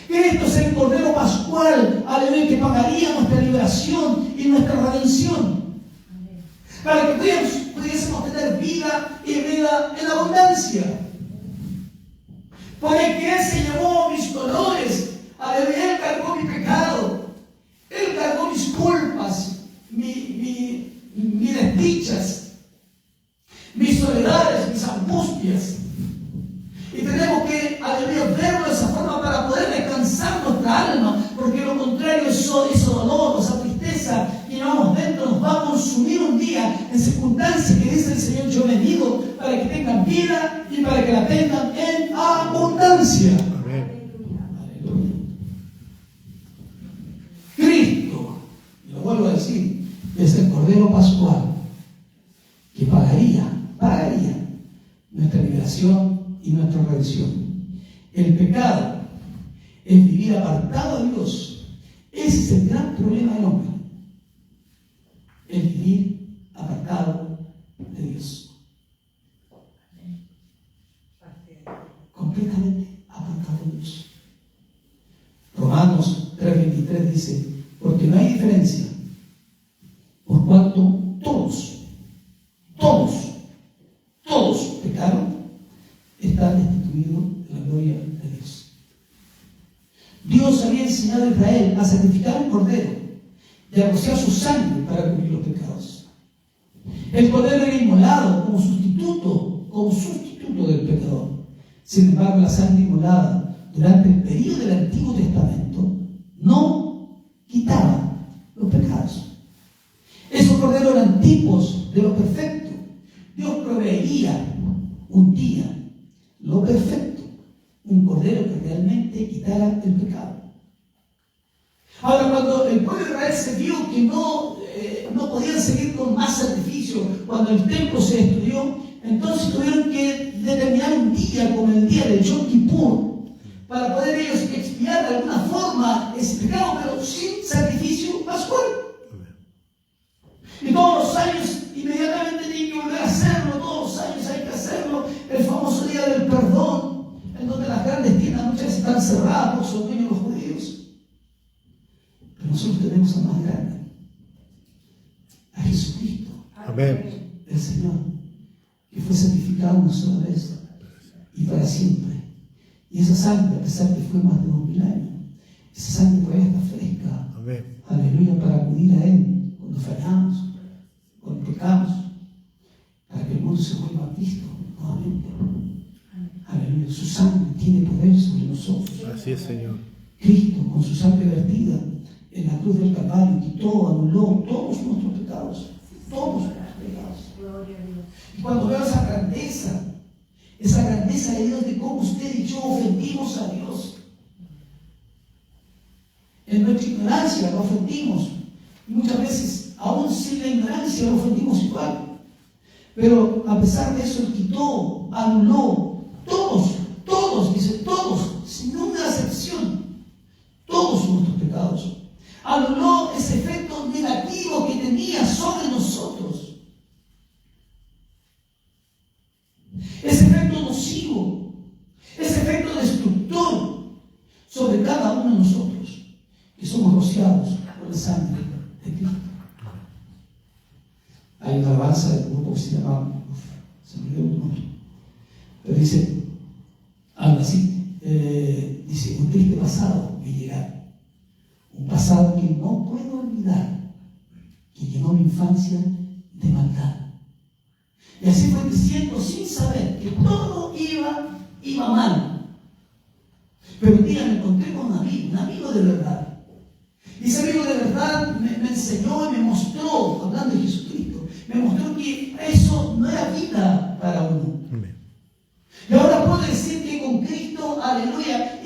Cristo es el Cordero Pascual, aleluya, que pagaría nuestra liberación y nuestra redención. Para que pudiésemos tener vida y vida en abundancia. Porque Él se llevó mis dolores, aleluya, Él cargó mi pecado, Él cargó mis culpas, mis desdichas, mis soledades, mis angustias. Y tenemos que, aleluya, verlo de esa forma para poder descansar nuestra alma, porque lo contrario, ese dolor, esa tristeza que llevamos dentro nos va a consumir un día en circunstancias que dice el Señor: yo he venido para que tengan vida y para que la tengan en abundancia. Amén. Aleluya. Cristo, y lo vuelvo a decir, es el Cordero Pascual que pagaría nuestra liberación y nuestra redención. El pecado es vivir apartado de Dios. Ese es el gran problema del hombre. El vivir apartado de Dios. Completamente apartado de Dios. Romanos 3:23 dice: porque no hay diferencia, por cuanto todos pecaron, están destituidos de la gloria de Dios. Dios había enseñado a Israel a sacrificar un cordero y a rociar su sangre para cubrir los pecados. El cordero era inmolado como sustituto del pecador. Sin embargo, la sangre inmolada durante el periodo del Antiguo Testamento no quitaba los pecados. Esos corderos eran tipos de lo perfecto. Dios proveería un día lo perfecto, un cordero que realmente quitara el pecado. Ahora, cuando el pueblo de Israel se vio que no podían seguir con más sacrificio, cuando el templo se destruyó, entonces tuvieron que determinar un día como el día de Yom Kippur para poder ellos expiar de alguna forma ese pecado, pero sin sacrificio pascual. Y todos los años inmediatamente tienen que volver a hacerlo, todos los años hay que hacerlo, el famoso día del perdón, en donde las grandes tiendas muchas veces están cerradas por sus dueños los judíos. Pero nosotros tenemos al más grande, a Jesucristo. Amén. El Señor, que fue sacrificado una sola vez y para siempre. Y esa sangre, a pesar que fue más de 2000 años, esa sangre todavía está fresca. Amén. Aleluya, para acudir a Él cuando fallamos, cuando pecamos, para que el mundo se vuelva a Cristo nuevamente. Aleluya, su sangre tiene poder sobre nosotros. Así es, Señor. Cristo, con su sangre vertida en la cruz del Calvario, quitó, anuló todos nuestros pecados. todos nuestros pecados. Gloria a Dios. Y cuando veo esa grandeza de Dios, de cómo usted y yo ofendimos a Dios, en nuestra ignorancia lo ofendimos, y muchas veces, aún sin la ignorancia, lo ofendimos igual. Pero a pesar de eso, Él quitó, anuló, todos, dice todos, sin ninguna excepción, todos nuestros pecados. Anuló ese efecto negativo que tenía sobre nosotros. Ese efecto nocivo, ese efecto destructor sobre cada uno de nosotros, que somos rociados por la sangre de Cristo. Hay una alabanza del grupo que se llama, se me olvidó el nombre, pero dice, algo así, dice, un triste pasado me llega, un pasado que no puedo olvidar, que llenó mi infancia de maldad. Y así fue creciendo sin saber que todo iba mal. Pero un día me encontré con un amigo de verdad. Y ese amigo de verdad me enseñó y me mostró, hablando de Jesucristo, me mostró que eso no era vida para uno. Amén. Y ahora puedo decir que con Cristo, aleluya,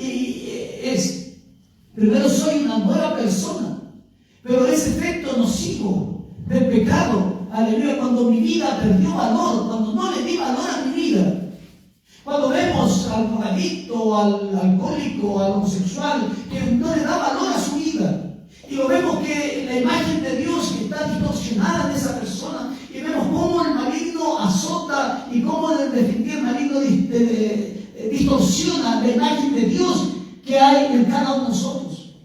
primero soy una nueva persona, pero ese efecto nocivo del pecado, aleluya, cuando mi vida perdió valor, cuando no le di valor a mi vida, cuando vemos al drogadicto, al alcohólico, al homosexual, que no le da valor a su vida, y lo vemos que la imagen de Dios que está distorsionada en esa persona, y vemos cómo el maligno azota y cómo el maligno distorsiona la imagen de Dios que hay en cada uno de nosotros.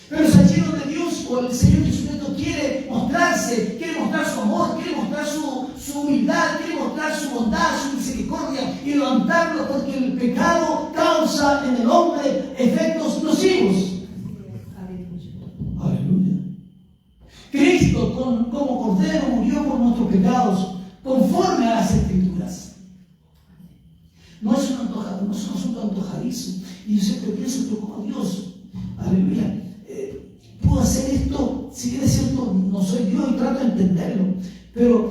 Pero es allí donde Dios, o el Señor Jesucristo, quiere mostrarse, quiere mostrar su amor, quiere mostrar su humildad, quiere mostrar su bondad, su misericordia, y levantarlo, porque el pecado causa en el hombre efectos nocivos. Aleluya. Cristo como Cordero murió por nuestros pecados conforme a las Escrituras. No es un asunto antojadizo. Y yo siempre pienso, pero como Dios, aleluya, puedo hacer esto. Si bien es cierto, no soy Dios y trato de entenderlo, pero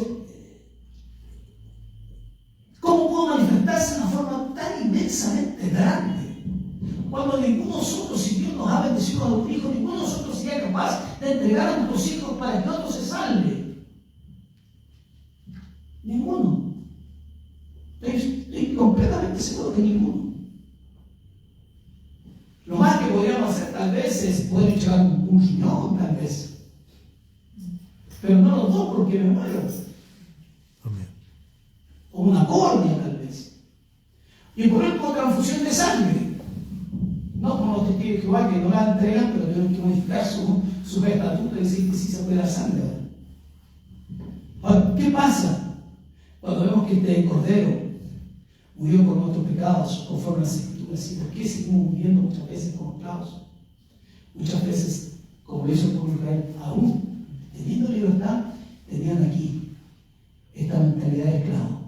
¿cómo puedo manifestarse de una forma tan inmensamente grande? Cuando ninguno de nosotros, si Dios nos ha bendecido a los hijos, ninguno de nosotros sería capaz de entregar a nuestros hijos para que otro se salve. Ninguno. Estoy completamente seguro que ninguno. Lo más que podríamos hacer tal vez es poder echar un riñón, tal vez. Pero no los dos porque me muero. Amén. O una córnea, tal vez. Y por ejemplo, transfusión de sangre. No como los testigos de Jehová que no la entregan, pero tienen que modificar su estatuto y decir que sí se puede dar sangre. Ahora, ¿qué pasa cuando vemos que este Cordero murió por nuestros pecados conforme a las Escrituras? ¿Y por qué seguimos muriendo muchas veces como esclavos? Muchas veces, como lo hizo el pueblo de Israel, aún teniendo libertad, tenían aquí esta mentalidad de esclavo.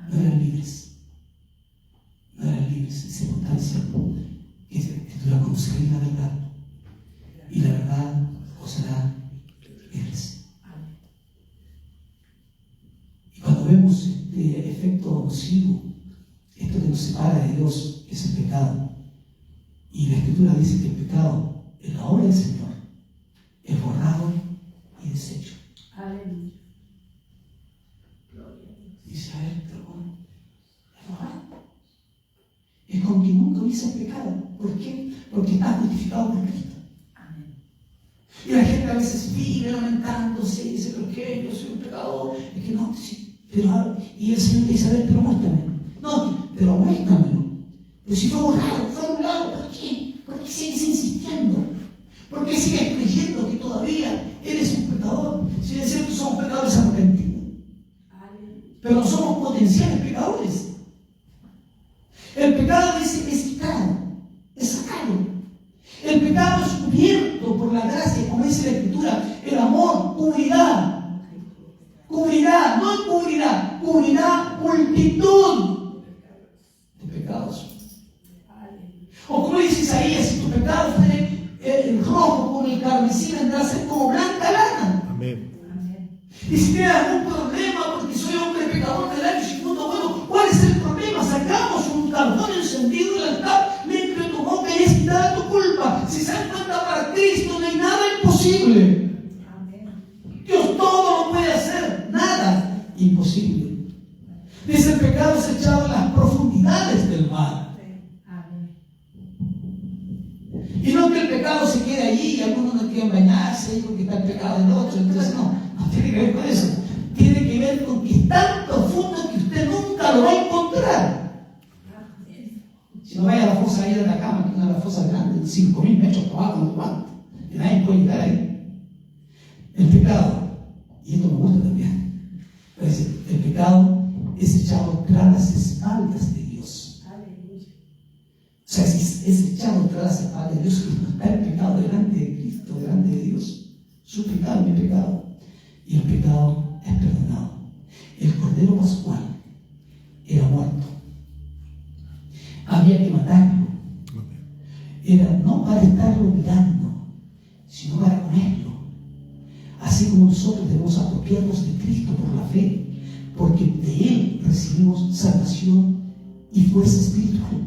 No eran libres. No eran libres en circunstancias que la Escritura conoceréis la verdad, y la verdad os hará libres. Y cuando vemos este efecto nocivo, esto que nos separa de Dios, es el pecado, y la Escritura dice que el pecado en la obra del Señor es borrado y deshecho. Aleluya. Dice, a ver, pero bueno, es borrado. Es como que nunca hubiese pecado. ¿Por qué? Porque está justificado por Cristo. Amén. Y la gente a veces vive lamentándose y dice, ¿pero qué? Yo soy un pecador. Es que no, sí, pero, y el Señor te dice, a ver, pero muéstrame. No, pero muéstramelo. Pero si fue borrado, fue anulado, ¿por qué? ¿Por qué sigues insistiendo? ¿Por qué sigues creyendo que todavía eres un pecador? Si es cierto, somos pecadores arrepentidos. Pero no somos potenciales pecadores. El pecado dice es quitado, es sacado. El pecado es cubierto por la gracia, como dice la Escritura. El amor cubrirá, no cubrirá, cubrirá multitud de pecados. O como dice Isaías, si tu pecado fuere rojo como el carmesí, vendrá a ser como blanca lana. Amén. Y si tienes algún problema porque soy hombre pecador delante del mundo, bueno, ¿cuál es el problema? Sacamos un carbón encendido del altar, limpio tu boca y es quitada tu culpa. Si se dan cuenta, para Cristo no hay nada imposible. Dios todo lo puede hacer, nada imposible. Dice, el pecado es echado en las profundidades del mar. Y no que el pecado se quede allí y algunos no quieren bañarse porque está el pecado del otro. Entonces no tiene que ver con eso. Tiene que ver con que es tan profundo que usted nunca lo va a encontrar. Si no vaya a la fosa ahí de la cama, que es una de las fosas grandes, 5.000 metros para abajo, no cuánto, que nadie puede llegar ahí. El pecado, y esto me gusta también, pues el pecado es echado tras las espaldas de Dios. O sea, si es echado tras las espaldas de Dios, no está el pecado delante de Cristo, delante de Dios. Su pecado, mi pecado. Y el pecado es perdonado. El Cordero Pascual era muerto. Había que matarlo. Era no para estarlo mirando, sino para comerlo. Así como nosotros debemos apropiarnos de Cristo por la fe, porque de Él recibimos salvación y fuerza espiritual.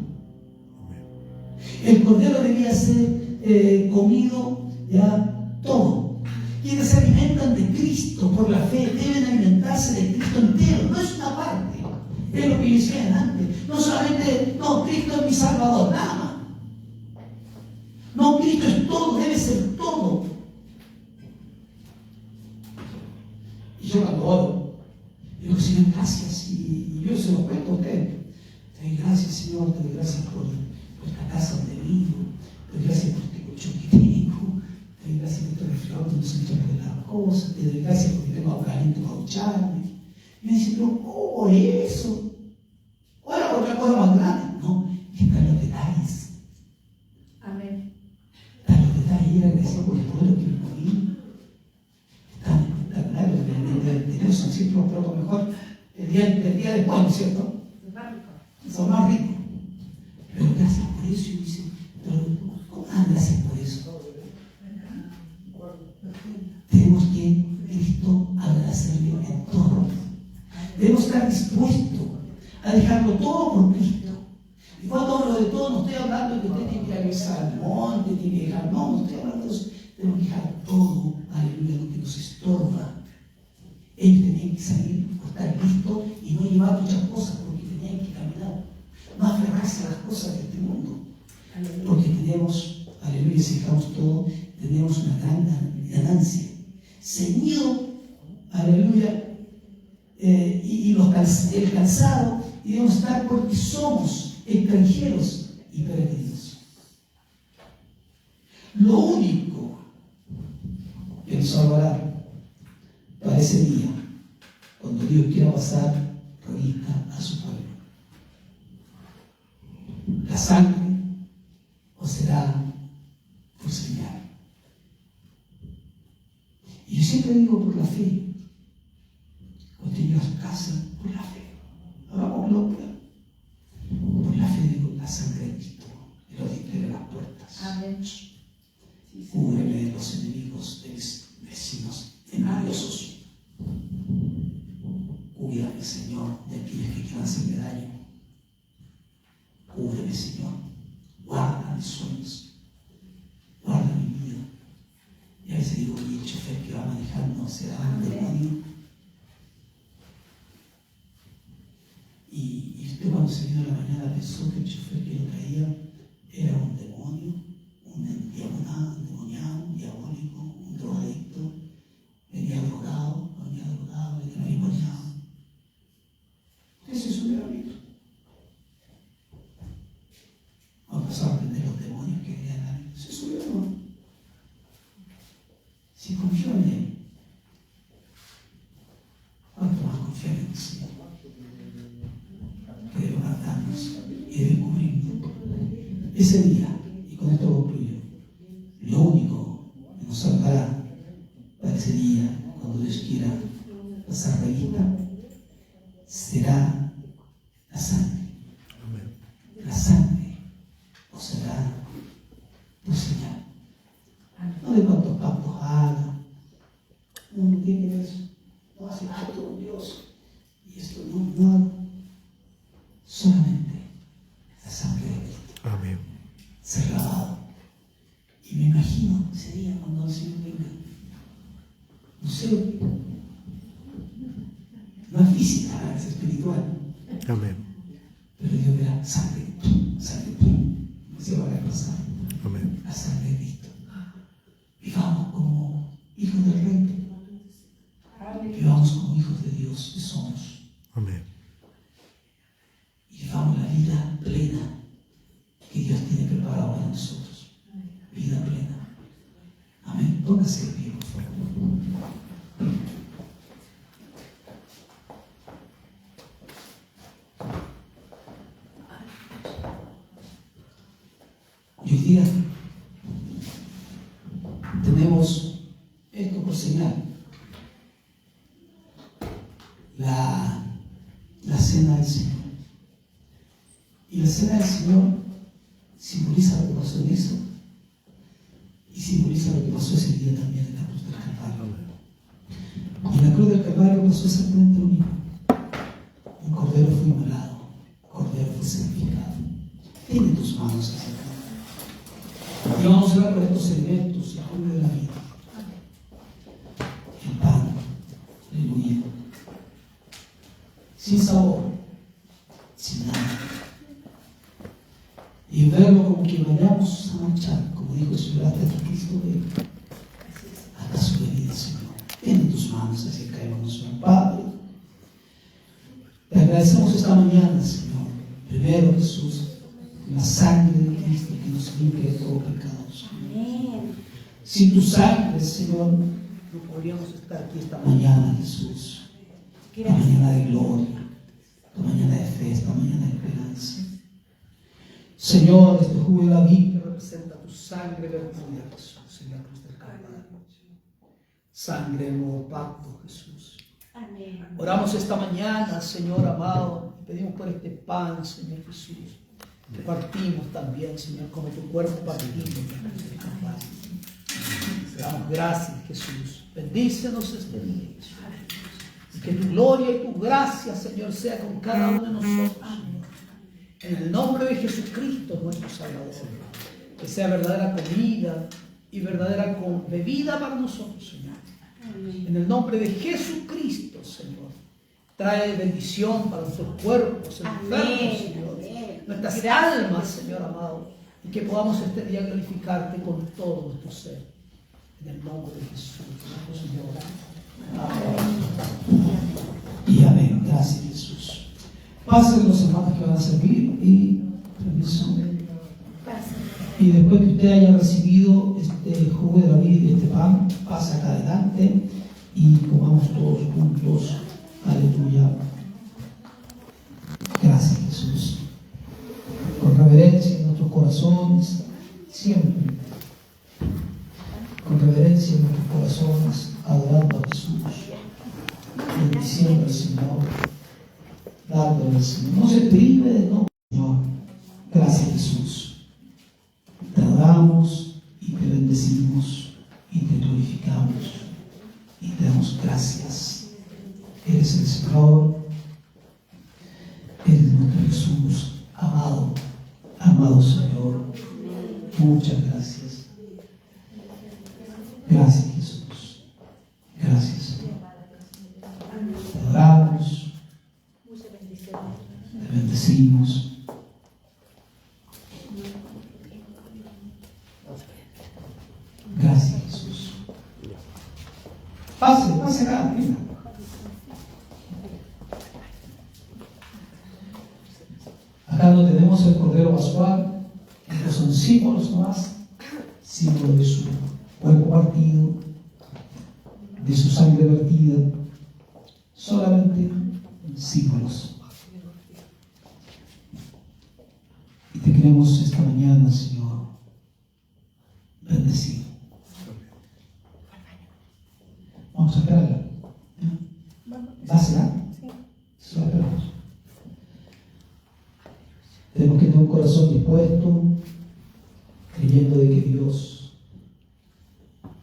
El Cordero debía ser comido ya todo. Quienes se alimentan de Cristo por la fe deben alimentarse de Cristo entero, no es una parte. Es lo que yo decía antes. No solamente, no, Cristo es mi Salvador, nada más. No, Cristo es todo, debe ser todo. Y yo cuando oro, digo, Señor, gracias. Y yo se lo cuento a usted. Te doy gracias, Señor, te doy gracias por esta casa donde vivo, te doy gracias por este colchón que tengo, te doy gracias por este refrigerador donde se me echan las cosas, te doy gracias porque tengo agua caliente para ducharme. Y me dice, pero ¿cómo eso? ¿O era otra cosa más grande? No, están los detalles. Amén. Están los detalles, y agradecido por el pueblo que me morí. Está claro, de eso siempre lo pruebo mejor el día después, ¿no es cierto? Son más ricos. Pero gracias por eso. Y dice, pero ¿cómo gracias por eso? Tenemos que Cristo agradecerle en todo. Debemos estar dispuestos a dejarlo todo por Cristo. Y cuando hablo de todo, no estoy hablando de que usted tiene que regresar al monte, tiene que dejar, no estoy hablando de eso. Tenemos que dejar todo, aleluya, lo que nos estorba. Ellos tenían que salir, estar listos y no llevar muchas cosas porque tenían que caminar. No aferrarse a las cosas de este mundo. Porque tenemos, aleluya, si dejamos todo, tenemos una gran ganancia. Ceñido, aleluya, el cansado, y debemos estar porque somos extranjeros y peregrinos. Lo único que nos salvará para ese día, cuando Dios quiera pasar revista a su pueblo, la sangre o será por señal. Y yo siempre digo por la fe. Cuando llego a su casa, por la fe. Hagamos locura. Por la fe digo la sangre de Cristo, y lo dicté de las puertas. Amén. Cúbreme de los enemigos de mis vecinos envidiosos. Cuídame, Señor, de aquellos que quieran hacerme daño. Cúbreme, Señor. Guarda mis sueños. Guarda mi vida. Y a veces digo, y el chofer que va manejando será un demonio. Y usted cuando se vino a la mañana pensó que el chofer que lo traía era un demonio, un endemoniado, un diabólico, un drogadicto. Venía drogado, venía endemoniado. Usted se subió a mí. Vamos a aprender los demonios que venían a mí. Se subió, ¿no? Si confío en Él, ¿cuánto más confiar en el Señor? Que debe guardarnos y debe cubrirnos. Ese día, y con esto concluyo, lo único que nos salvará para ese día, cuando Dios quiera pasar revista, será la sangre. La sangre o será tu señal. No de cuántos pactos haga, no tiene que ver eso. ese día cuando el Señor venga. No sé, no es física, es espiritual. Amén. Pero Dios verá sangre, se va a pasar. Amén. La sangre de Cristo. Vivamos como hijos del Rey. Vivamos como hijos de Dios que somos. Amén. Y vivamos la vida plena que Dios tiene preparado para nosotros. Vida plena. Amén. Póngase de pie, por favor. Y hoy día tenemos esto por señal. La cena del Señor. Y la cena del Señor simboliza lo que pasó en eso y simboliza lo que pasó ese día también en la cruz del Calvario. Y en la cruz del Calvario pasó exactamente lo mismo. Un cordero fue inmolado, un cordero fue sacrificado. Tiene tus manos hacia acá. Y vamos a ver por estos elementos, la cruz de la vida. El pan, aleluya. Sin sabor, sin nada. Y verlo como que vayamos a marchar, como dijo el Señor, hasta que Cristo venga, hasta su venida, Señor. Ten en tus manos hacia acá, hermanos, Señor. Padre, te agradecemos esta mañana, Señor. Primero, Jesús, la sangre de Cristo que nos limpia de todo pecado. Sin tu sangre, Señor, no podríamos estar aquí esta mañana, Jesús. Esta mañana de gloria, esta mañana de fe, esta mañana de esperanza. Señor, este jugo de la vida representa tu sangre vertida, Jesús, en la cruz del Calvario. Sangre del nuevo pacto, Jesús. Amén. Oramos esta mañana, Señor amado, y pedimos por este pan, Señor Jesús. Te partimos también, Señor, como tu cuerpo partido en la cruz del Calvario. Te damos gracias, Jesús. Bendícenos este día, Jesús. Y que tu gloria y tu gracia, Señor, sea con cada uno de nosotros. En el nombre de Jesucristo, nuestro Salvador. Que sea verdadera comida y verdadera bebida para nosotros, Señor. En el nombre de Jesucristo, Señor. Trae bendición para nuestros cuerpos enfermos, Señor. Nuestras almas, Señor amado. Y que podamos este día glorificarte con todo nuestro ser. En el nombre de Jesús, Señor. Amén. Y amén. Gracias, Jesús. Pasen los hermanos que van a servir y permiso. Y después que usted haya recibido este jugo de la vida y este pan, pasa acá adelante y comamos todos juntos. Aleluya. Gracias, Jesús. Con reverencia en nuestros corazones, siempre. Con reverencia en nuestros corazones, adorando a Jesús, bendiciendo al Señor, dándole al Señor. No se prive de no, Señor. Gracias, Jesús. Te adoramos y te bendecimos y te glorificamos y te damos gracias. Eres el Señor, eres nuestro Jesús, amado, amado Señor. Muchas gracias. Gracias, Jesús. Gracias, Señor. Te adoramos, te bendecimos. Gracias, Jesús. Pase acá, venga. Acá no tenemos el cordero pascual, estos son símbolos nomás, símbolos de su cuerpo partido, de su sangre vertida, solamente símbolos. Y te queremos esta mañana, Señor, bendecido. Vamos a esperarla. ¿Dásela? Sí. Esperamos. Tenemos que tener un corazón dispuesto, creyendo de que Dios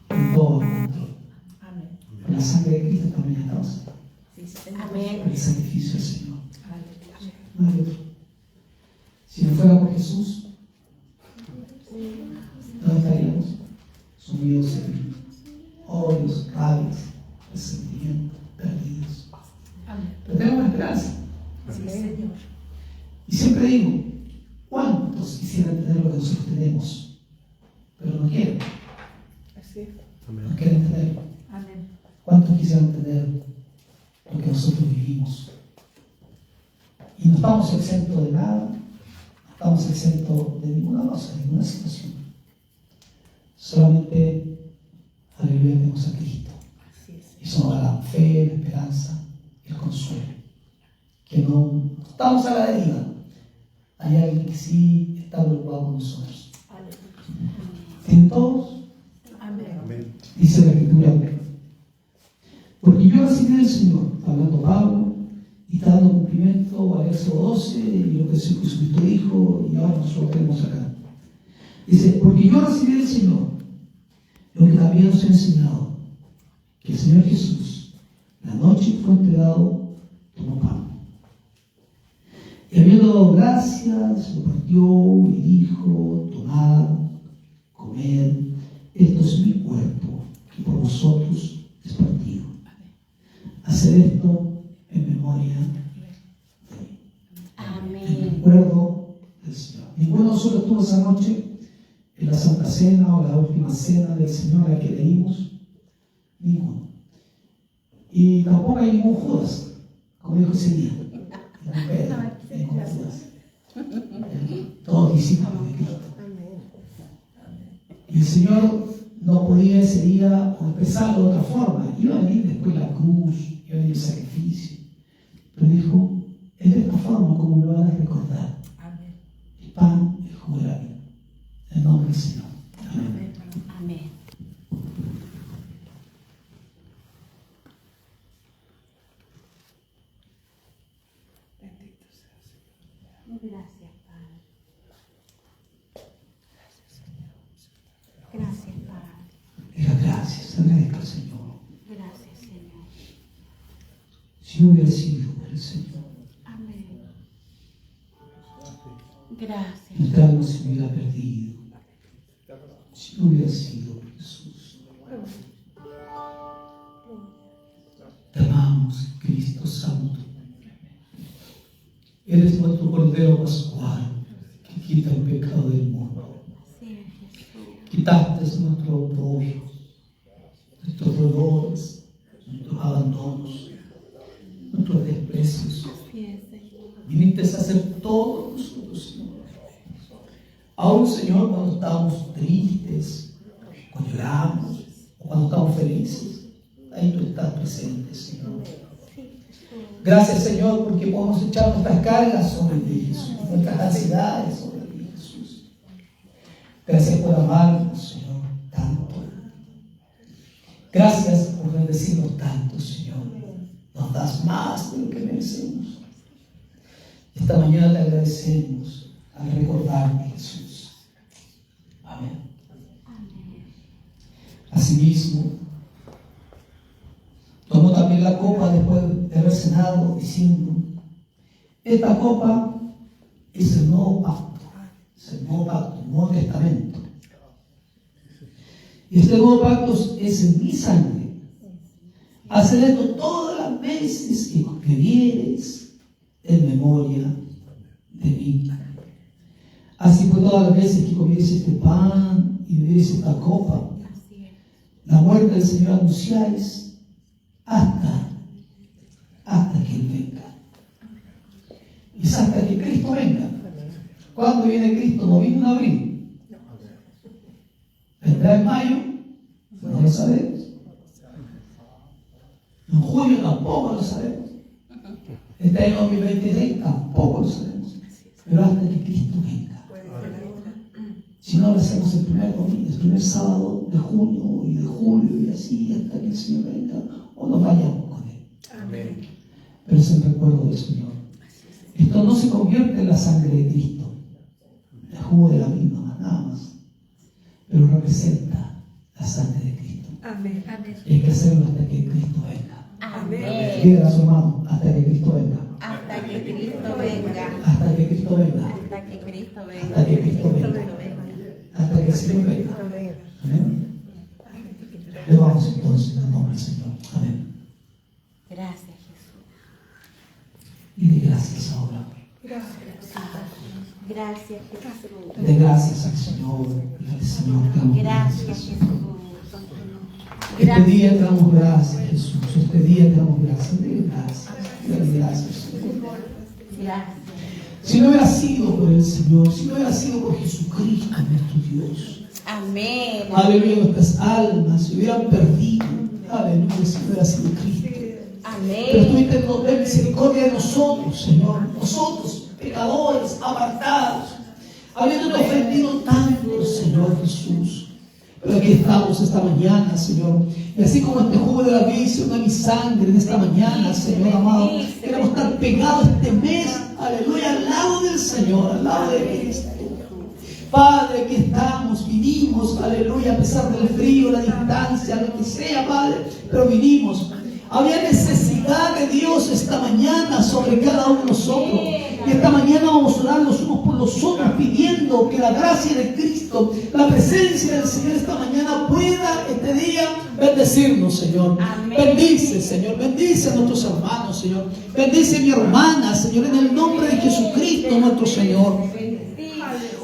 toma control. Amén. La sangre de Cristo también está. Amén. El sacrificio del Señor. No hay otro. Si no fuera por Jesús, ¿dónde estaríamos? Somos sumidos en odios, rabias, resentimientos, perdidos. Pero tenemos esperanza. Sí, Señor. Y siempre digo, ¿cuántos quisieran tener lo que nosotros tenemos? Pero no quieren. Así es. No quieren tenerlo. Amén. ¿Cuántos quisieran tener lo que nosotros vivimos? Y no estamos exentos de nada, no estamos exentos de ninguna cosa, de ninguna situación. Solamente aleluya tenemos a Cristo. Así es. Y eso nos da la fe, la esperanza y el consuelo. Que no estamos a la deriva. Hay alguien que sí está preocupado por nosotros. ¿En todos? Amén. Amén. Dice la Escritura. Porque yo recibí del Señor, hablando Pablo, y está dando cumplimiento al verso 12 y lo que Jesucristo dijo, y ahora nosotros lo tenemos acá. Dice, porque yo recibí del Señor lo que también os he enseñado, que el Señor Jesús, la noche que fue entregado, tomó pan. Y habiendo dado gracias, lo partió y dijo, tomad, comed, esto es mi cuerpo, que por vosotros es partido. Hacer esto en memoria de mí. En recuerdo del Señor. Ninguno de nosotros estuvo esa noche en la Santa Cena o la última cena del Señor, la que leímos. Ninguno. Y tampoco hay ningún Judas, como dijo ese día. Ningún Pedro, ningún Judas. Todos discípulos de Cristo. Y el Señor no podía ese día expresarlo de otra forma. Iba a venir después la cruz, iba a venir el sacrificio. Pero dijo, es de esta forma como me van a recordar. Amén. El pan, el jugo de la vida. En el nombre del Señor. Amén. Amén. Bendito sea el Señor. Gracias, Padre. Gracias, Padre. Diga gracias, agradezca al Señor. Gracias, Señor. Si no hubiera sido por el Señor, Amén. Gracias. nuestra alma se hubiera perdido. Si no hubiera sido por Jesús. Te amamos, Cristo Santo. Eres nuestro Cordero Pascual que quita el pecado del mundo. Así es, Jesús. Quitaste nuestro oprobio, nuestros dolores, nuestros abandonos, nuestros desprecios. Así es, Señor. Viniste a hacer todo por nosotros, Señor. Aún, Señor, cuando estamos tristes, cuando lloramos, o cuando estamos felices, ahí tú estás presente, Señor. Gracias, Señor, porque podemos echar nuestras cargas sobre ti, Jesús, nuestras ansiedades sobre ti, Jesús. Gracias por amarnos, Señor, tanto. Gracias por bendecirnos tanto, Señor. Nos das más de lo que merecemos. Esta mañana te agradecemos al recordarte, Jesús. Amén. Asimismo, tomó también la copa después de haber cenado, diciendo, esta copa es el nuevo pacto, el nuevo testamento. Y este nuevo pacto es en mi sangre. Haced esto todas las veces que vieres en memoria de mí. Así pues, todas las veces que comieres este pan y bebieres esta copa, la muerte del Señor anunciáis hasta que Él venga. Y es hasta que Cristo venga. ¿Cuándo viene Cristo? No vino en abril. ¿Vendrá en mayo? No lo sabemos. En julio tampoco lo sabemos. Este año 2023 tampoco lo sabemos. Pero hasta que Cristo venga. Si no, lo hacemos el primer domingo, el primer sábado de junio y de julio y así hasta que el Señor venga o nos vayamos con Él. Amén. Pero es el recuerdo del Señor. Esto no se convierte en la sangre de Cristo, el jugo de la misma, nada más. Pero representa la sangre de Cristo. Amén. Amén. Y hay que hacerlo hasta que Cristo venga. Amén. Dígale a su hermano, hasta que Cristo venga. Hasta que Cristo venga. Hasta que Cristo venga. Hasta que Cristo venga. Hasta que Cristo venga. Hasta que el Señor venga. Amén. Le vamos entonces en el nombre del Señor. Amén. Gracias, Jesús. Y de gracias ahora. Gracias, Jesús. De gracias al Señor. Al Señor, damos Gracias, gracias. Jesús. Este día te damos gracias, Jesús. Este día te damos gracias. Dile gracias. Dile gracias. Gracias. Si no hubiera sido por el Señor, si no hubiera sido por Jesucristo, nuestro Dios. Amén. Aleluya, nuestras almas se hubieran perdido. Aleluya, si no hubiera sido Cristo. Pero tú Amén. ten misericordia de nosotros, Señor. Nosotros, pecadores, apartados, habiéndote ofendido tanto, Señor Jesús. Pero aquí estamos esta mañana, Señor. Y así como este jugo de la vida se une a mi sangre en esta mañana, Señor amado, queremos estar pegados este mes, aleluya, al lado del Señor, al lado de Cristo. Padre, aquí estamos, vinimos, aleluya, a pesar del frío, la distancia, lo que sea, Padre, pero vinimos. Había necesidad de Dios esta mañana sobre cada uno de nosotros. Y esta mañana vamos a orar los unos por los otros, pidiendo que la gracia de Cristo, la presencia del Señor esta mañana pueda este día bendecirnos, Señor. Amén. Bendice, Señor, bendice a nuestros hermanos, Señor. Bendice a mi hermana, Señor, en el nombre de Jesucristo, nuestro Señor.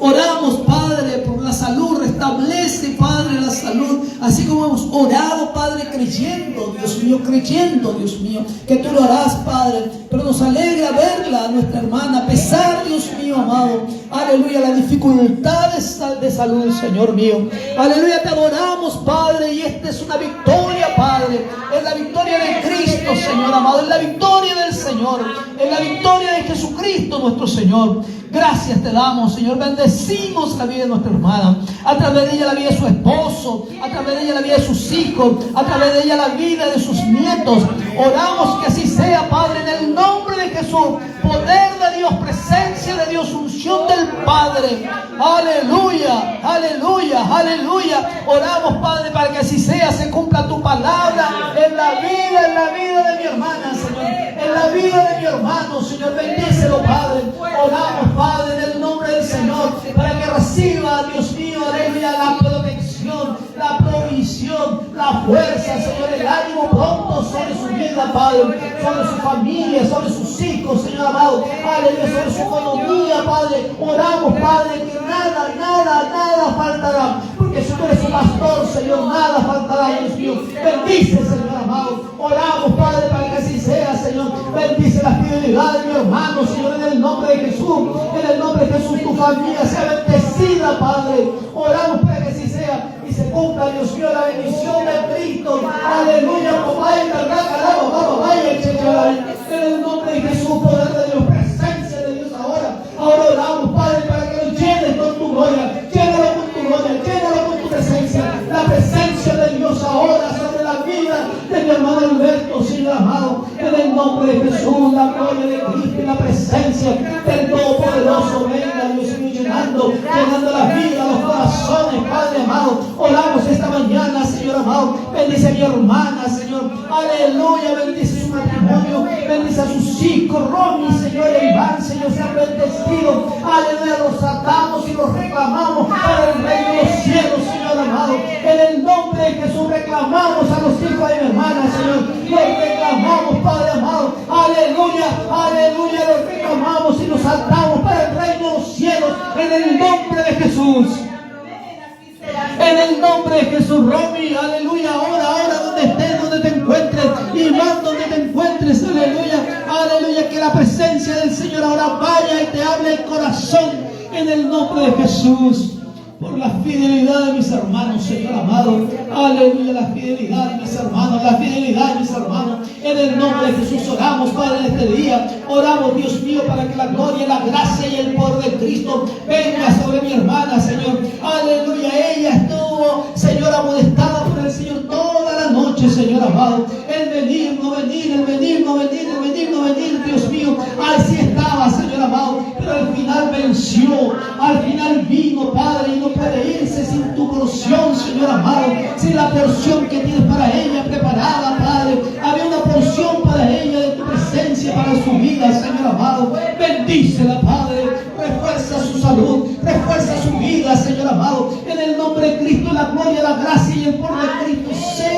Oramos, Padre, por la salud. Restablece, Padre, la salud. Así como hemos orado, Padre, creyendo, Dios mío, que tú lo harás, Padre. Pero nos alegra verla, a nuestra hermana, a pesar, Dios mío, amado. Aleluya, las dificultades de salud, Señor mío. Aleluya, te adoramos, Padre. Y esta es una victoria, Padre. Es la victoria de Cristo, Señor amado. Es la victoria del Señor. Es la victoria de Jesucristo, nuestro Señor. Gracias te damos, Señor. Bendecimos la vida de nuestra hermana. A través de ella la vida de su esposo. A través de ella la vida de sus hijos. A través de ella la vida de sus nietos. Oramos que así sea, Padre, en el nombre de Jesús. Poder de Dios, presencia de Dios, unción del Padre. Aleluya, aleluya, aleluya. Oramos, Padre, para que así sea. Se cumpla tu palabra en la vida de mi hermana, Señor. En la vida de mi hermano, Señor. Bendícelo, Padre. Oramos, Padre, en el nombre del Señor, para que reciba, Dios mío, aleluya, la protección, la provisión, la fuerza, Señor, el ánimo pronto sobre su vida, Padre, sobre su familia, sobre sus hijos, Señor amado, aleluya, sobre su economía, Padre. Oramos, Padre, que nada faltará, porque si tú eres su pastor, Señor, nada faltará, Dios mío. Bendice, Señor amado. Oramos, Padre, para que así sea, Señor. Bendice la fidelidad de mi hermano, Señor, en el nombre de Jesús. En el nombre de Jesús, tu familia sea bendecida, Padre. Oramos para que así sea y se cumpla, Dios mío, la bendición de Cristo. Aleluya, en el nombre de Jesús, poder de Dios, presencia de Dios ahora. Ahora oramos, Padre, para que nos llenes con tu gloria. Llénalo con tu gloria, llénalo con tu presencia. La presencia de Dios ahora sobre la vida de mi hermano Alberto, Señor amado. En el nombre de Jesús, la gloria de Cristo y la presencia del Todopoderoso venga, Dios mío, llenando la vida, los corazones, Padre amado. Oramos esta mañana, Señor amado. Bendice a mi hermana, Señor. Aleluya, bendice su matrimonio, bendice a sus hijos, Romy, Señor, e Iván, Señor, sean bendecidos. Aleluya, los tratamos y los reclamamos para el reino de los cielos, Señor amado. En el nombre de Jesús reclamamos a los hijos de mi hermana, Señor. Los reclamamos, Padre amado. Aleluya, aleluya, los reclamamos y los saltamos para el reino de los cielos. En el nombre de Jesús. En el nombre de Jesús, Romy, aleluya, ahora, donde estés, donde te encuentres, Iván, donde te encuentres, aleluya, que la presencia del Señor ahora vaya y te hable el corazón, en el nombre de Jesús. Por la fidelidad de mis hermanos, Señor amado. Aleluya, la fidelidad de mis hermanos, la fidelidad de mis hermanos. En el nombre de Jesús oramos, Padre, en este día. Oramos, Dios mío, para que la gloria, la gracia y el poder de Cristo venga sobre mi hermana, Señor. Aleluya, ella estuvo, Señor, amonestada por el Señor toda la noche, Señor amado. El venir, no venir, el venir, no venir, el venir, no venir, Dios mío. Así estaba, Señor amado. Pero al final venció, al final vino, Padre, y no puede irse sin tu porción, Señor amado, sin la porción que tienes para ella preparada, Padre. Había una porción para ella de tu presencia para su vida, Señor amado. Bendícela, Padre. Refuerza su salud, refuerza su vida, Señor amado. En el nombre de Cristo, la gloria, la gracia y el poder de Cristo sea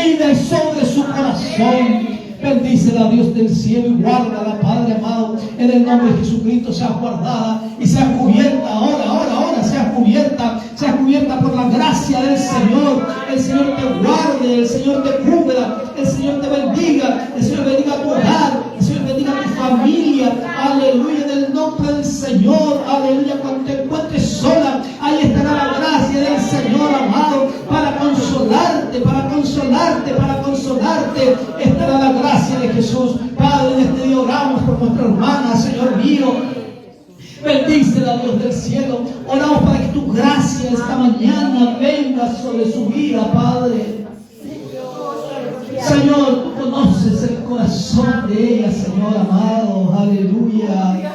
vida y sobre su corazón. Bendícela, Dios del cielo, y guárdala, Padre amado, en el nombre de Jesucristo. Sea guardada y sea cubierta ahora, sea cubierta por la gracia del Señor. El Señor te guarde, el Señor te cubra, el Señor te bendiga, el Señor bendiga tu hogar, el Señor bendiga tu familia. Aleluya, en el nombre del Señor. Aleluya, cuando te encuentres sola, ahí estará la gracia del Señor, amado, para consolarte, estará la gracia de Jesús. Padre, en este día oramos por nuestra hermana, Señor mío. Bendícela, Dios del cielo. Oramos para que tu gracia esta mañana venga sobre su vida, Padre. Señor, tú conoces el corazón de ella, Señor amado. Aleluya.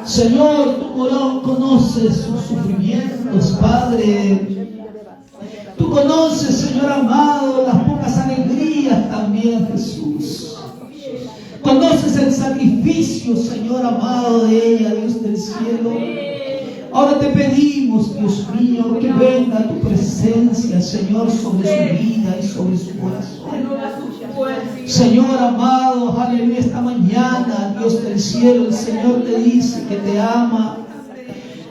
Señor, tú conoces sus sufrimientos, Padre. Tú conoces, Señor amado, las pocas alegrías también, Jesús. Conoces el sacrificio, Señor amado, de ella, Dios del cielo. Ahora te pedimos, Dios mío, que venga tu presencia, Señor, sobre su vida y sobre su corazón. Señor amado, aleluya, esta mañana, Dios del cielo, el Señor te dice que te ama,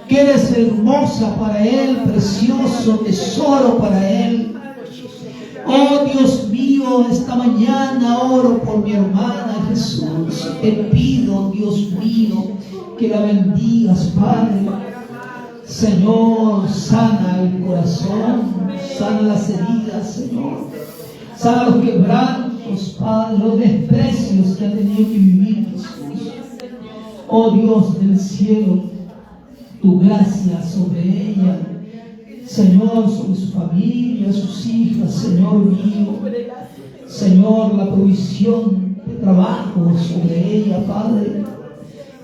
que eres hermosa para Él, precioso tesoro para Él. Oh Dios mío, esta mañana oro por mi hermana Jesús. Te pido, Dios mío, que la bendigas, Padre. Señor, sana el corazón, sana las heridas, Señor. Sana los quebrantos, Padre, los desprecios que ha tenido que vivir, Jesús. Oh Dios del cielo, tu gracia sobre ella, Señor, sobre su familia, sus hijas, Señor mío. Señor, la provisión de trabajo sobre ella, Padre.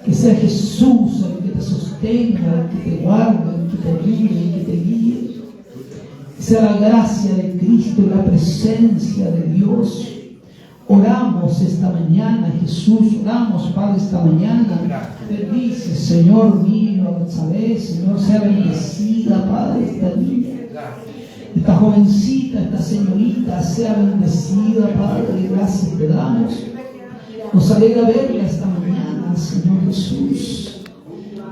Que sea Jesús el que te sostenga, el que te guarde, el que te guíe, el que te guíe. Que sea la gracia de Cristo y la presencia de Dios. Oramos esta mañana, Jesús, oramos, Padre, esta mañana. Bendice, Señor mío, a Betsabe, Señor, sea bendecida, Padre, esta niña. Esta jovencita, esta señorita, sea bendecida, Padre, gracias te damos. Nos alegra verla esta mañana, Señor Jesús.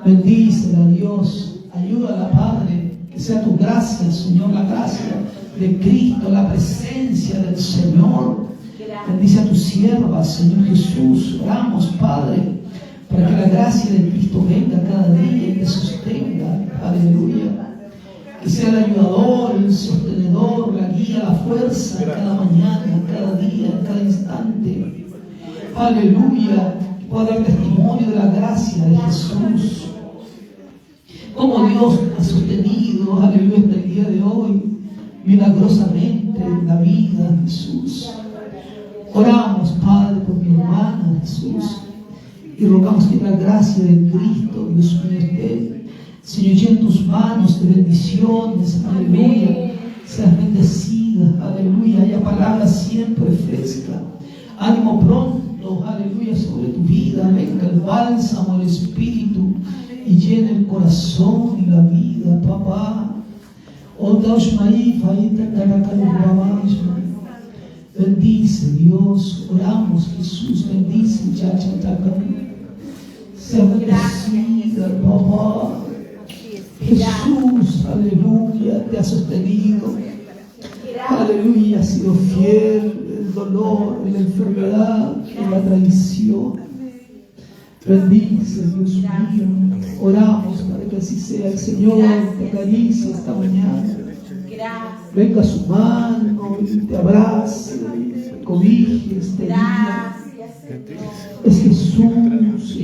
Bendícela, Dios, ayúdala, Padre, que sea tu gracia, Señor, la gracia de Cristo, la presencia del Señor. Bendice a tu sierva, Señor Jesús. Oramos, Padre, para que la gracia de Cristo venga cada día y te sostenga. Aleluya. Que sea el ayudador, el sostenedor, la guía, la fuerza cada mañana, cada día, cada instante. Aleluya. Que pueda dar testimonio de la gracia de Jesús. Como Dios te ha sostenido, aleluya, hasta el día de hoy, milagrosamente en la vida de Jesús. Oramos, Padre, por mi hermana Jesús, y rogamos que la gracia de Cristo, Dios mío, esté, Señor, y en tus manos de bendiciones, aleluya, seas bendecida, aleluya, haya palabra siempre fresca, ánimo pronto, aleluya, sobre tu vida, venga el bálsamo del Espíritu y llene el corazón y la vida, papá. Bendice, Dios, oramos, Jesús, bendice, chacha, sea bendecida, papá. Jesús, aleluya, te ha sostenido, aleluya, ha sido fiel, el dolor, la enfermedad, la traición. Bendice, Dios mío, oramos para que así sea. El Señor te acaricie esta mañana. Venga su mano y te abrace, te cobije este día. Es Jesús,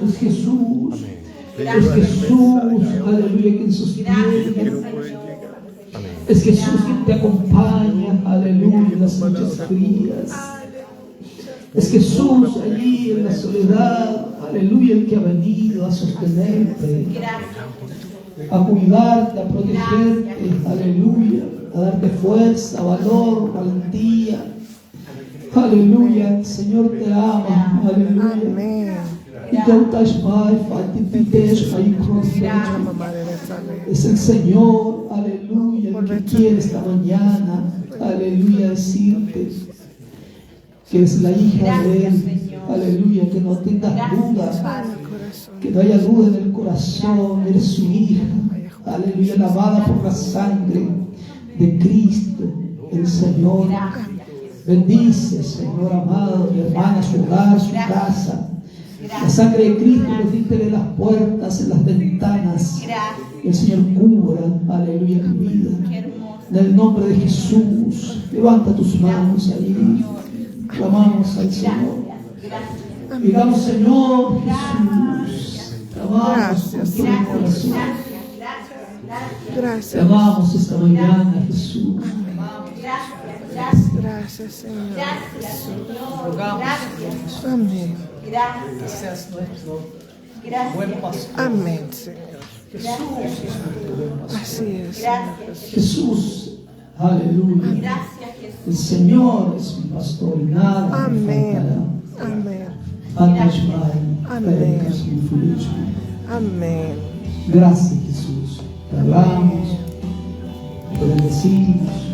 es Jesús, es Jesús, aleluya, quien sostiene. Es Jesús quien te acompaña, aleluya, en las noches frías. Es Jesús allí en la soledad, aleluya, el que ha venido a sostenerte, a cuidarte, a protegerte, aleluya, a darte fuerza, valor, valentía. Aleluya, el Señor te ama, aleluya. Y tantas más, es el Señor, aleluya, el que quiere esta mañana aleluya, decirte que eres la hija de Él, aleluya, que no tengas dudas, que no haya duda en el corazón, eres su hija, aleluya, lavada por la sangre de Cristo, el Señor. Bendice, Señor amado, mi hermana, su hogar, su casa. La sangre de Cristo nos de las puertas, en las ventanas. El Señor cubra, aleluya, tu vida. En el nombre de Jesús, levanta tus manos ahí. Clamamos al Señor. Digamos, Señor Jesús, clamamos con todo el corazón. Gracias. Te amamos esta mañana, Jesús. Gracias, Señor. Amén. Seas nuestro buen pastor. Amén, Señor. Así es, Señor. Jesús, aleluya. El Señor es mi pastor y nada me Amén. faltará. Amén. Amén. Amén. Gracias, Jesús. Te hablamos, te bendecimos.